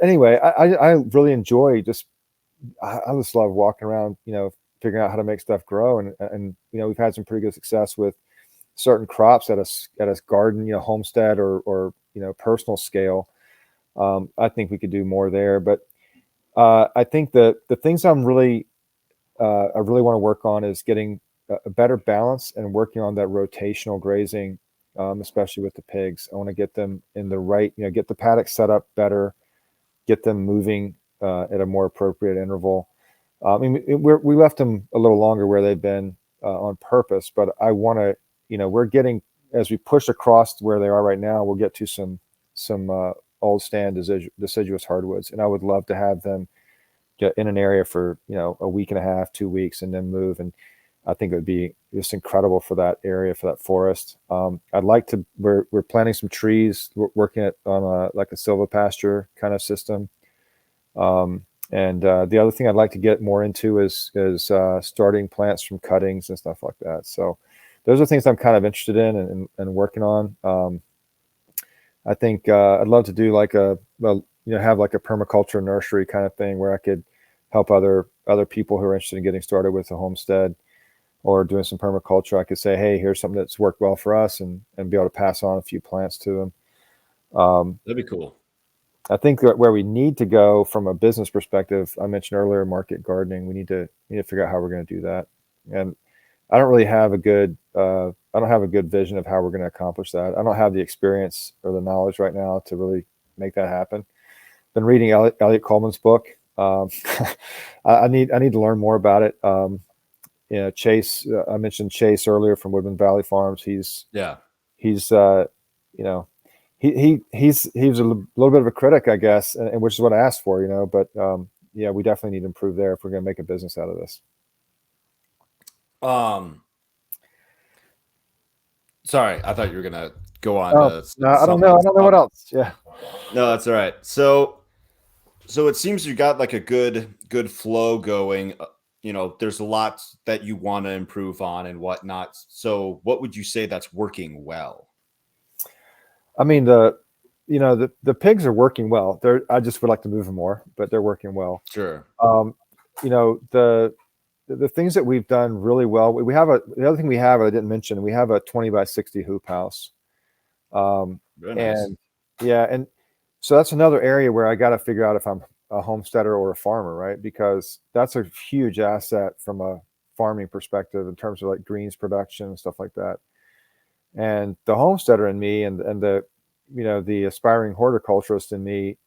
Anyway, I really enjoy just I just love walking around, you know, figuring out how to make stuff grow. And you know, we've had some pretty good success with certain crops at a garden, you know, homestead or you know, personal scale. I think we could do more there, but I think the things I really want to work on is getting a better balance and working on that rotational grazing, especially with the pigs. I want to get them in the right, you know, get the paddock set up better, get them moving at a more appropriate interval. I mean, we left them a little longer where they've been on purpose, but I want to, you know, we're getting, as we push across where they are right now, we'll get to some old stand deciduous hardwoods, and I would love to have them get in an area for, you know, a week and a half, 2 weeks, and then move. And I think it would be just incredible for that area, for that forest. I'd like to. We're planting some trees. We're working on like a silvopasture kind of system. And the other thing I'd like to get more into is starting plants from cuttings and stuff like that. So those are things I'm kind of interested in and working on. I think I'd love to do like you know, have like a permaculture nursery kind of thing where I could help other people who are interested in getting started with a homestead or doing some permaculture. I could say, hey, here's something that's worked well for us, and be able to pass on a few plants to them. That'd be cool. I think that where we need to go from a business perspective, I mentioned earlier, market gardening. We need to figure out how we're going to do that. And I don't really have a good I don't have a good vision of how we're going to accomplish that. I don't have the experience or the knowledge right now to really make that happen. Been reading Elliot Coleman's book. I need to learn more about it. You know, Chase. I mentioned Chase earlier from Woodland Valley Farms. Yeah. He's you know, he's a little bit of a critic, I guess, and which is what I asked for. You know, but yeah, we definitely need to improve there if we're going to make a business out of this. Sorry, I thought you were gonna go on Oh, to no, I don't something know. I else. don't know what else. Yeah. No, that's all right. So it seems you got like a good flow going. You know, there's a lot that you want to improve on and whatnot. So what would you say that's working well? I mean, you know, the pigs are working well. I just would like to move them more, but they're working well. Sure. You know, the things that we've done really well. The other thing we have, I didn't mention, we have a 20 by 60 hoop house. Very nice. And yeah, and so that's another area where I got to figure out if I'm a homesteader or a farmer, right? Because that's a huge asset from a farming perspective in terms of like greens production and stuff like that. And the homesteader in me and the, you know, the aspiring horticulturist in me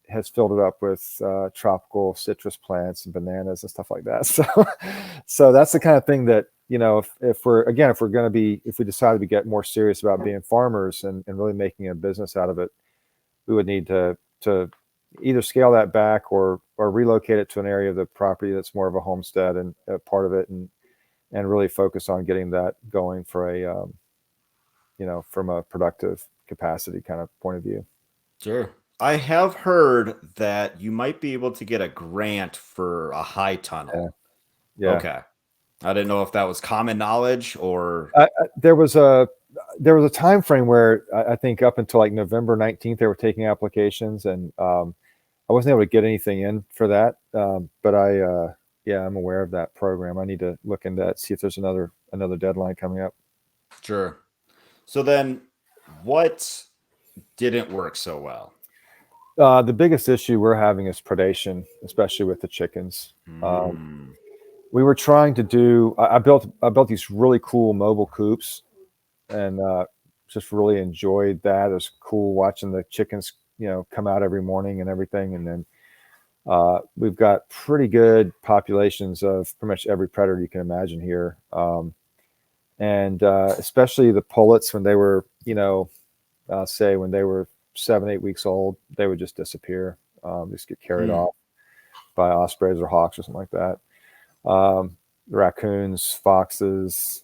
has filled it up with tropical citrus plants and bananas and stuff like that. So that's the kind of thing that, you know, if we're going to be, if we decide to get more serious about being farmers and really making a business out of it, we would need to either scale that back or relocate it to an area of the property that's more of a homestead and part of it, and really focus on getting that going for a you know, from a productive capacity kind of point of view. Sure. I have heard that you might be able to get a grant for a high Yeah. tunnel. Yeah. Okay. I didn't know if that was common knowledge or There was there was a time frame where I think up until like November 19th, they were taking applications, and I wasn't able to get anything in for that. But yeah, I'm aware of that program. I need to look into that, see if there's another deadline coming up. Sure. So then, what didn't work so well? The biggest issue we're having is predation, especially with the chickens. We were trying to do. I built these really cool mobile coops, and just really enjoyed that. It was cool watching the chickens, come out every morning and everything. And then we've got pretty good populations of pretty much every predator you can imagine here, and especially the pullets when they were, say when they were 7-8 weeks old, they would just disappear, just get carried off by ospreys or hawks or something like that. Raccoons, foxes.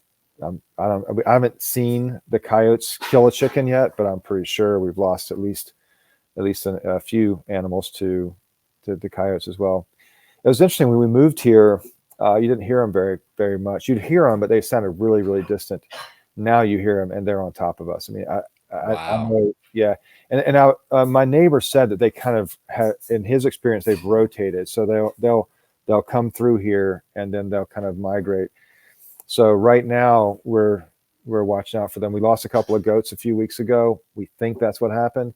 I haven't seen the coyotes kill a chicken yet, but I'm pretty sure we've lost at least a few animals to the coyotes as well. It was interesting when we moved here. You didn't hear them very, very much. You'd hear them, but they sounded really, really distant. Now you hear them, and they're on top of us. I mean, I know, yeah. And now my neighbor said that they kind of have, in his experience, they've rotated, so they'll come through here, and then they'll kind of migrate. So right now we're watching out for them. We lost a couple of goats a few weeks ago. We think that's what happened.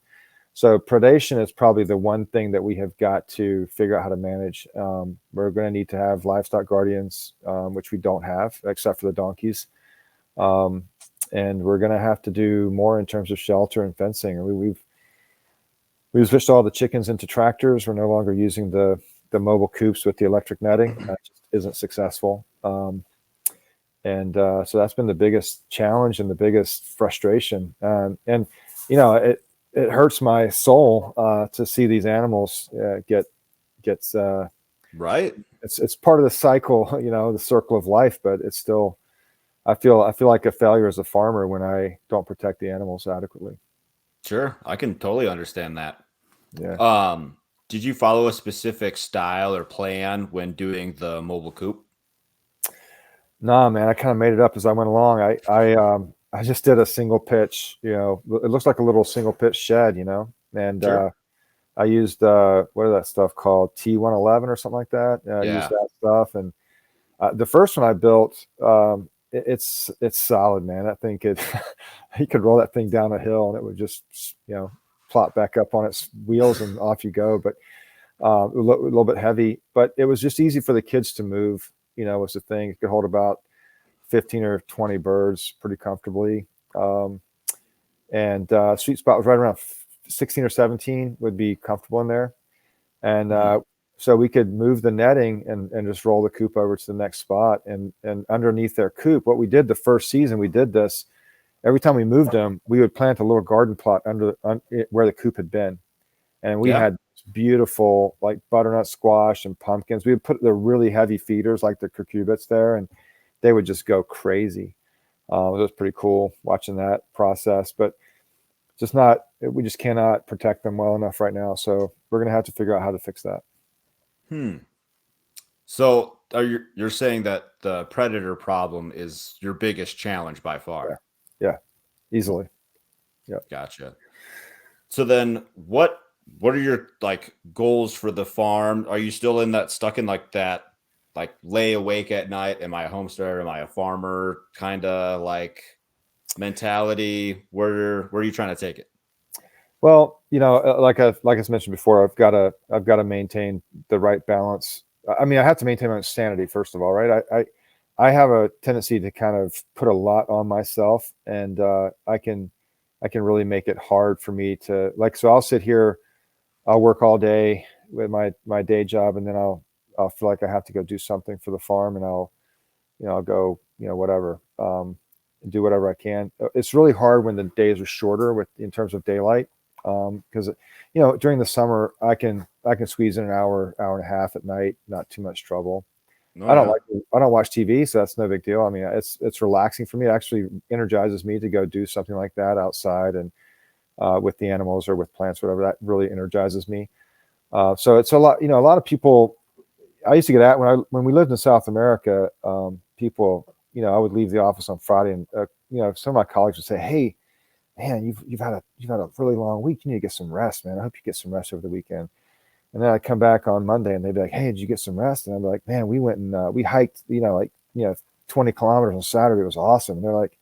So predation is probably the one thing that we have got to figure out how to manage. We're going to need to have livestock guardians, which we don't have except for the donkeys. And we're going to have to do more in terms of shelter and fencing. We've switched all the chickens into tractors. We're no longer using the mobile coops with the electric netting. That just isn't successful. And so that's been the biggest challenge and the biggest frustration. And it hurts my soul to see these animals get right. It's part of the cycle, the circle of life, but it's still, I feel like a failure as a farmer when I don't protect the animals adequately. Sure. I can totally understand that. Yeah. Did you follow a specific style or plan when doing the mobile coop? Nah, man, I kind of made it up as I went along. I just did a single pitch, it looks like a little single pitch shed, and Sure. I used what is that stuff called, T111 or something like that. I used that stuff, and the first one I built, it's solid, man. That thing you could roll that thing down a hill and it would just plop back up on its wheels and off you go. But a little bit heavy, but it was just easy for the kids to move. Was the thing. It could hold about 15 or 20 birds pretty comfortably. And sweet spot was right around 16 or 17 would be comfortable in there. And so we could move the netting and just roll the coop over to the next spot. And underneath their coop, what we did the first season, we did this. Every time we moved them, we would plant a little garden plot under where the coop had been. And we had beautiful like butternut squash and pumpkins. We would put the really heavy feeders like the cucurbits there, and they would just go crazy. It was pretty cool watching that process, but we just cannot protect them well enough right now. So we're going to have to figure out how to fix that. So you're saying that the predator problem is your biggest challenge by far? Yeah, easily. Yeah. Gotcha. So then what are your like goals for the farm? Are you still stuck in that lay awake at night? Am I a homesteader? Am I a farmer? Kind of like mentality. Where are you trying to take it? Well, like I mentioned before, I've got to maintain the right balance. I mean, I have to maintain my sanity first of all, right? I have a tendency to kind of put a lot on myself, and I can really make it hard for me to so I'll sit here, I'll work all day with my day job, and then I'll feel like I have to go do something for the farm, and I'll go, whatever, do whatever I can. It's really hard when the days are shorter in terms of daylight. Because during the summer I can squeeze in an hour and a half at night, not too much trouble. I don't watch TV, so that's no big deal. I mean, it's relaxing for me. It actually energizes me to go do something like that outside and with the animals or with plants, whatever. That really energizes me. So it's a lot. A lot of people. I used to get at when we lived in South America. People, I would leave the office on Friday, and some of my colleagues would say, "Hey, man, you've had a really long week. You need to get some rest, man. I hope you get some rest over the weekend." And then I come back on Monday and they'd be like, "Hey, did you get some rest?" And I'd be like, "Man, we went and we hiked, 20 kilometers on Saturday. It was awesome." And they're like,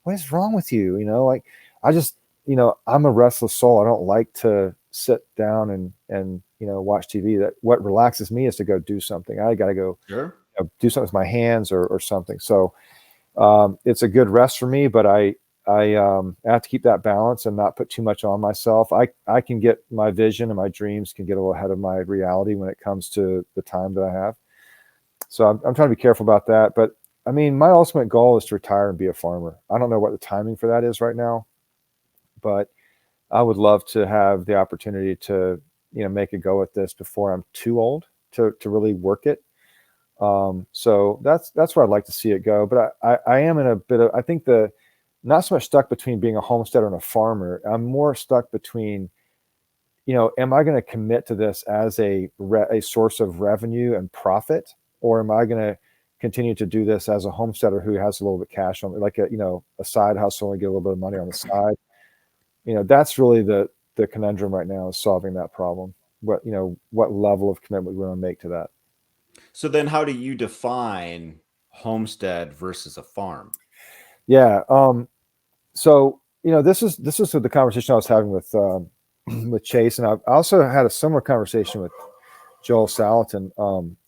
"What is wrong with you?" Like I just, I'm a restless soul. I don't like to sit down and watch TV. That what relaxes me is to go do something. I got to go Sure. do something with my hands or something. So it's a good rest for me, but I have to keep that balance and not put too much on myself. I can get my vision and my dreams can get a little ahead of my reality when it comes to the time that I have. So I'm trying to be careful about that. But I mean, my ultimate goal is to retire and be a farmer. I don't know what the timing for that is right now, but I would love to have the opportunity to, make a go at this before I'm too old to really work it. So that's where I'd like to see it go. But I am in a bit of, I think not so much stuck between being a homesteader and a farmer. I'm more stuck between, am I going to commit to this as a source of revenue and profit, or am I going to continue to do this as a homesteader who has a little bit of cash on, like a side hustle and get a little bit of money on the side? That's really the conundrum right now, is solving that problem. What level of commitment we want to make to that. So then how do you define homestead versus a farm? Yeah. So this is the conversation I was having with with Chase, and I also had a similar conversation with Joel Salatin.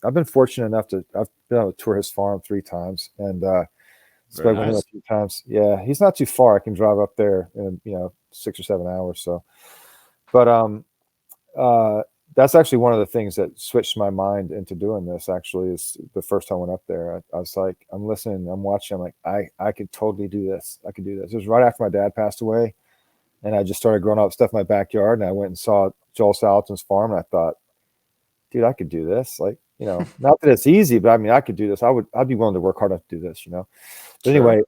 I've been fortunate enough I've been able to tour his farm 3 times, and spoke with him a few times. Yeah, he's not too far. I can drive up there in 6 or 7 hours. So, but that's actually one of the things that switched my mind into doing this. Actually, is the first time I went up there, I was like, I'm listening, I'm watching, I'm like, I could totally do this. I could do this. It was right after my dad passed away, and I just started growing up stuff in my backyard, and I went and saw Joel Salatin's farm, and I thought, dude, I could do this. Like, not that it's easy, but I mean, I could do this. I'd be willing to work hard enough to do this. But anyway,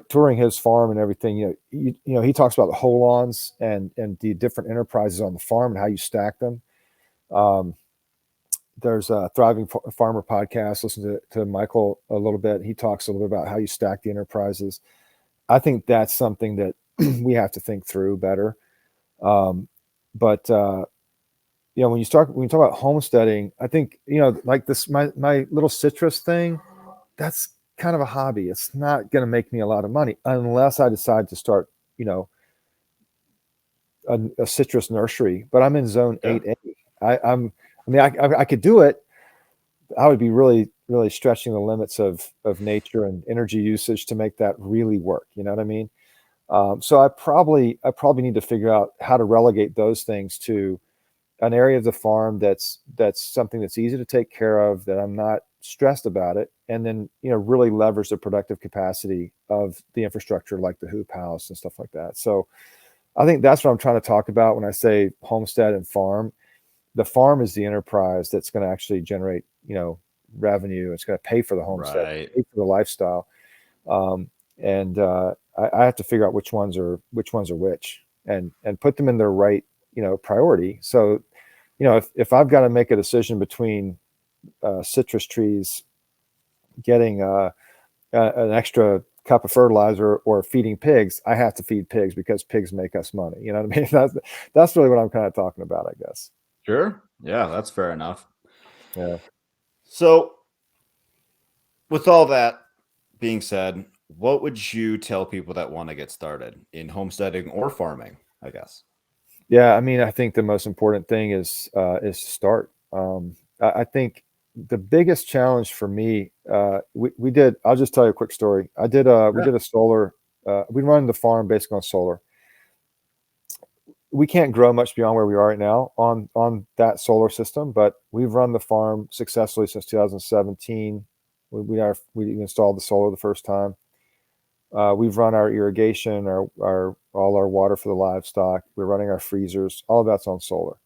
touring his farm and everything, he talks about the hold-ons and the different enterprises on the farm and how you stack them. There's a Thriving Farmer podcast. Listen to Michael a little bit. He talks a little bit about how you stack the enterprises. I think that's something that we have to think through better. But when you talk about homesteading, I think, like this, my little citrus thing, that's kind of a hobby. It's not going to make me a lot of money unless I decide to start, a citrus nursery. But I'm in zone 8A. I could do it. I would be really, really stretching the limits of nature and energy usage to make that really work. You know what I mean? So I probably need to figure out how to relegate those things to an area of the farm that's something that's easy to take care of, that I'm not stressed about it, and then really leverage the productive capacity of the infrastructure like the hoop house and stuff like that. So I think that's what I'm trying to talk about when I say homestead and farm. The farm is the enterprise that's going to actually generate revenue. It's going to pay for the homestead, pay for the lifestyle, and I have to figure out which ones are which, and put them in their right priority. So if I've got to make a decision between citrus trees getting an extra cup of fertilizer or feeding pigs, I have to feed pigs because pigs make us money. You know what I mean? That's really what I'm kind of talking about, I guess. Sure. Yeah, that's fair enough. Yeah. So with all that being said, what would you tell people that want to get started in homesteading or farming, I guess? Yeah, I mean, I think the most important thing is to start. I think the biggest challenge for me, we did. I'll just tell you a quick story. We did a solar. We run the farm basically on solar. We can't grow much beyond where we are right now on that solar system, but we've run the farm successfully since 2017. We installed the solar the first time. We've run our irrigation, all our water for the livestock. We're running our freezers. All of that's on solar.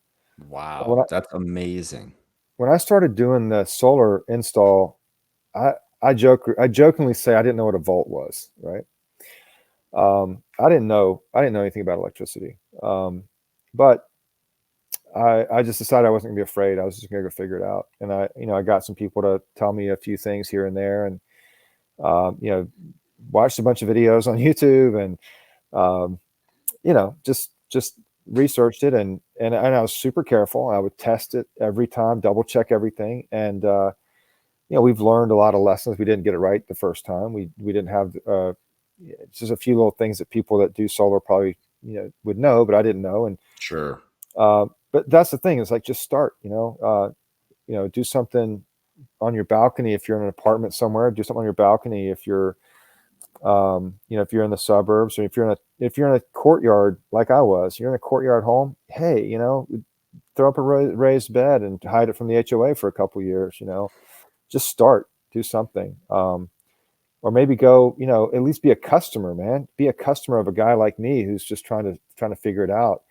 Wow, that's amazing. When I started doing the solar install, I jokingly say I didn't know what a volt was, right? I didn't know anything about electricity, but I just decided I wasn't gonna be afraid. I was just gonna go figure it out, and I got some people to tell me a few things here and there, and watched a bunch of videos on YouTube and, just researched it and I was super careful. I would test it every time, double check everything. And, we've learned a lot of lessons. We didn't get it right the first time. We didn't have, just a few little things that people that do solar probably, would know, but I didn't know. And, Sure. but that's the thing is like, just start, do something on your balcony. If you're in an apartment somewhere, do something on your balcony. If you're, if you're in the suburbs, or if you're in a courtyard, like I was, you're in a courtyard home, hey, throw up a raised bed and hide it from the HOA for a couple years, just start, do something. Or maybe go, at least be a customer, man, be a customer of a guy like me, who's just trying to figure it out,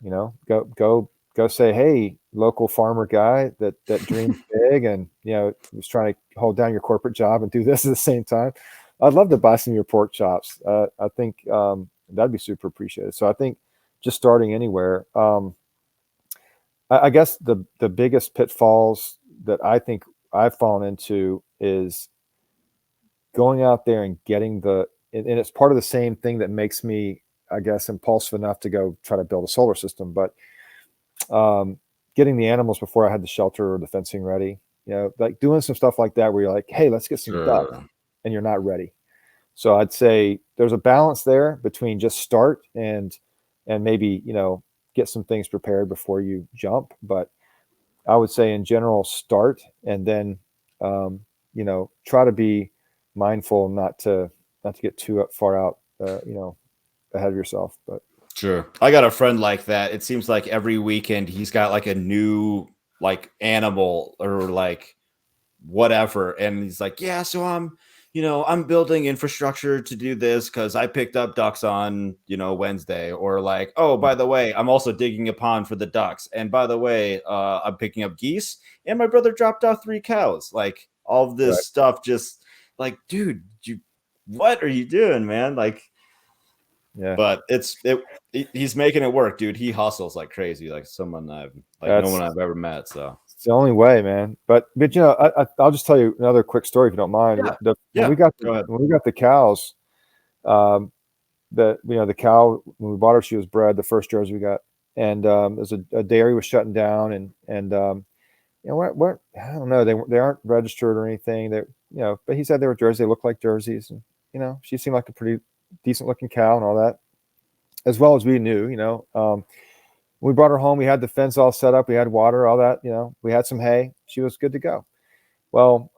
go say, hey, local farmer guy that dreams big and, was trying to hold down your corporate job and do this at the same time. I'd love to buy some of your pork chops. I think that'd be super appreciated. So I think just starting anywhere. I guess the biggest pitfalls that I think I've fallen into is going out there and getting and it's part of the same thing that makes me, I guess, impulsive enough to go try to build a solar system. But getting the animals before I had the shelter or the fencing ready, like doing some stuff like that where you're like, hey, let's get some ducks, and you're not ready. So I'd say there's a balance there between just start and maybe, get some things prepared before you jump. But I would say in general, start and then, try to be mindful not to get too far out, ahead of yourself. But sure. I got a friend like that. It seems like every weekend he's got like a new like animal or like whatever. And he's like, yeah, so I'm building infrastructure to do this because I picked up ducks on, Wednesday. Or like, oh, by the way, I'm also digging a pond for the ducks. And by the way, I'm picking up geese. And my brother dropped off 3 cows. Like all of this stuff, just like, dude, what are you doing, man? Like, yeah. But he's making it work, dude. He hustles like crazy, like no one I've ever met. So it's the only way, man. But I'll just tell you another quick story if you don't mind. When we got the cows, the cow, when we bought her, she was bred, the first Jersey we got, and there's a dairy was shutting down, and what I don't know, they aren't registered or anything. They but he said they were Jersey. They looked like jerseys, and she seemed like a pretty decent looking cow and all that, as well as we knew. We brought her home. We had the fence all set up. We had water, all that. We had some hay. She was good to go. Well,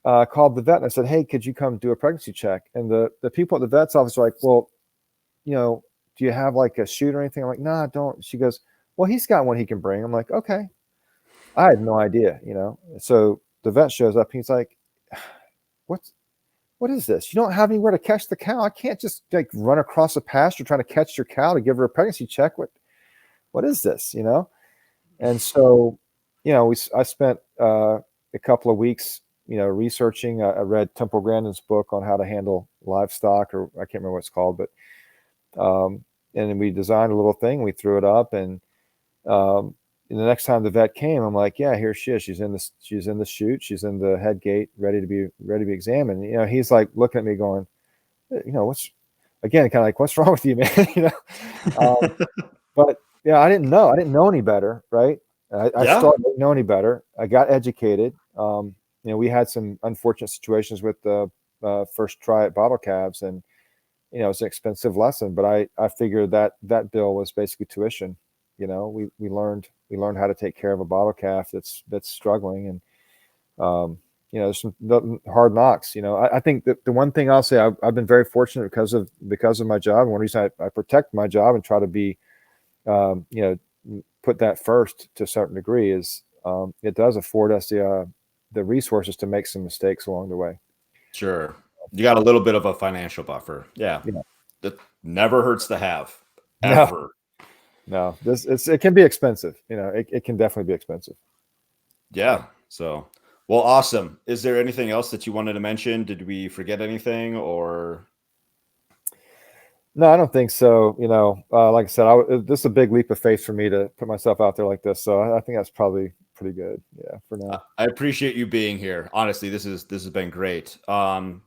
I called the vet and I said, hey, could you come do a pregnancy check? And the people at the vet's office were like, well, do you have like a chute or anything? I'm like, nah, don't. She goes, well, he's got one he can bring. I'm like, okay. I had no idea, So the vet shows up. He's like, what is this? You don't have anywhere to catch the cow. I can't just like run across a pasture trying to catch your cow to give her a pregnancy check. What is this? And so, I spent a couple of weeks, researching. I read Temple Grandin's book on how to handle livestock, or I can't remember what it's called, but and then we designed a little thing. We threw it up, and the next time the vet came, I'm like, yeah, here she is. She's in the chute. She's in the head gate, ready to be examined. He's like looking at me going, what's wrong with you, man? But I didn't know any better. Right. I started to know any better. I got educated. We had some unfortunate situations with the first try at bottle calves, and, it's an expensive lesson, but I figured that bill was basically tuition. We learned how to take care of a bottle calf that's struggling, and there's some hard knocks. I think that the one thing I'll say, I've been very fortunate because of my job. And one reason I protect my job and try to be, put that first to a certain degree is it does afford us the resources to make some mistakes along the way. Sure, you got a little bit of a financial buffer. Yeah. That never hurts to have, ever. No, it can be expensive. It can definitely be expensive. Yeah. So, well, awesome. Is there anything else that you wanted to mention? Did we forget anything or? No, I don't think so. Like I said, this is a big leap of faith for me to put myself out there like this. So I think that's probably pretty good. Yeah, for now. I appreciate you being here. Honestly, this has been great. So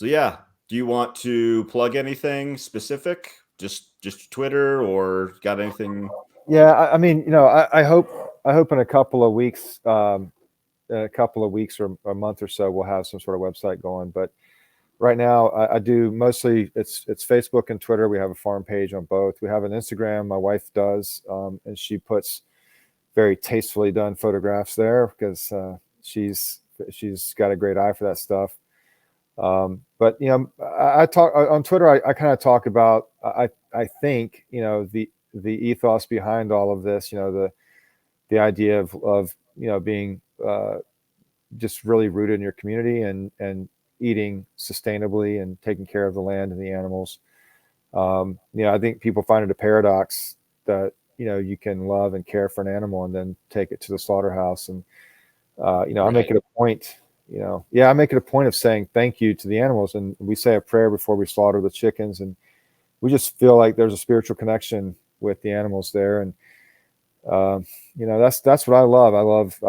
yeah, Do you want to plug anything specific? Just Twitter, or got anything? Yeah, I mean, I hope in a couple of weeks, or a month or so, we'll have some sort of website going. But right now, I do mostly it's Facebook and Twitter. We have a farm page on both. We have an Instagram. My wife does, and she puts very tastefully done photographs there because she's got a great eye for that stuff. But I talk on Twitter. I kind of talk about I think the ethos behind all of this. The idea of being just really rooted in your community and eating sustainably and taking care of the land and the animals. I think people find it a paradox that you can love and care for an animal and then take it to the slaughterhouse. And I make it a point. I make it a point of saying thank you to the animals, and we say a prayer before we slaughter the chickens, and we just feel like there's a spiritual connection with the animals there. And that's what I love. I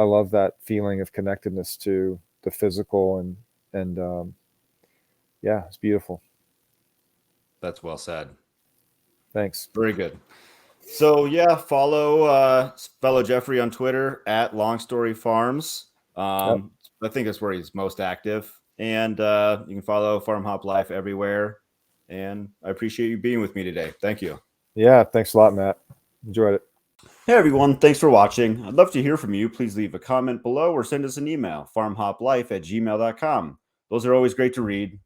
love that feeling of connectedness to the physical, and yeah, it's beautiful. That's well said. Thanks. Very good. So yeah, follow fellow Geoffrey on Twitter at Long Story Farms. Yep. I think that's where he's most active, and you can follow FarmHopLife everywhere. And I appreciate you being with me today. Thank you. Yeah, thanks a lot, Matt. Enjoyed it. Hey everyone, thanks for watching. I'd love to hear from you. Please leave a comment below or send us an email, farmhoplife@gmail.com. Those are always great to read.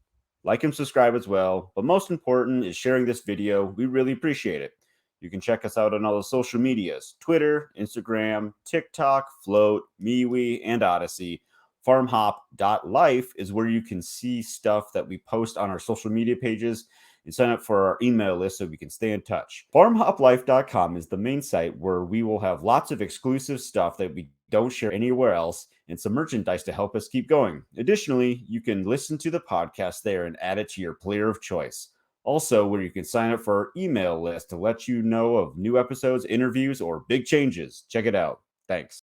Like and subscribe as well. But most important is sharing this video. We really appreciate it. You can check us out on all the social medias, Twitter, Instagram, TikTok, Float, MeWe, and Odyssey. FarmHop.life is where you can see stuff that we post on our social media pages and sign up for our email list so we can stay in touch. FarmHopLife.com is the main site where we will have lots of exclusive stuff that we don't share anywhere else and some merchandise to help us keep going. Additionally, you can listen to the podcast there and add it to your player of choice. Also, where you can sign up for our email list to let you know of new episodes, interviews, or big changes. Check it out. Thanks.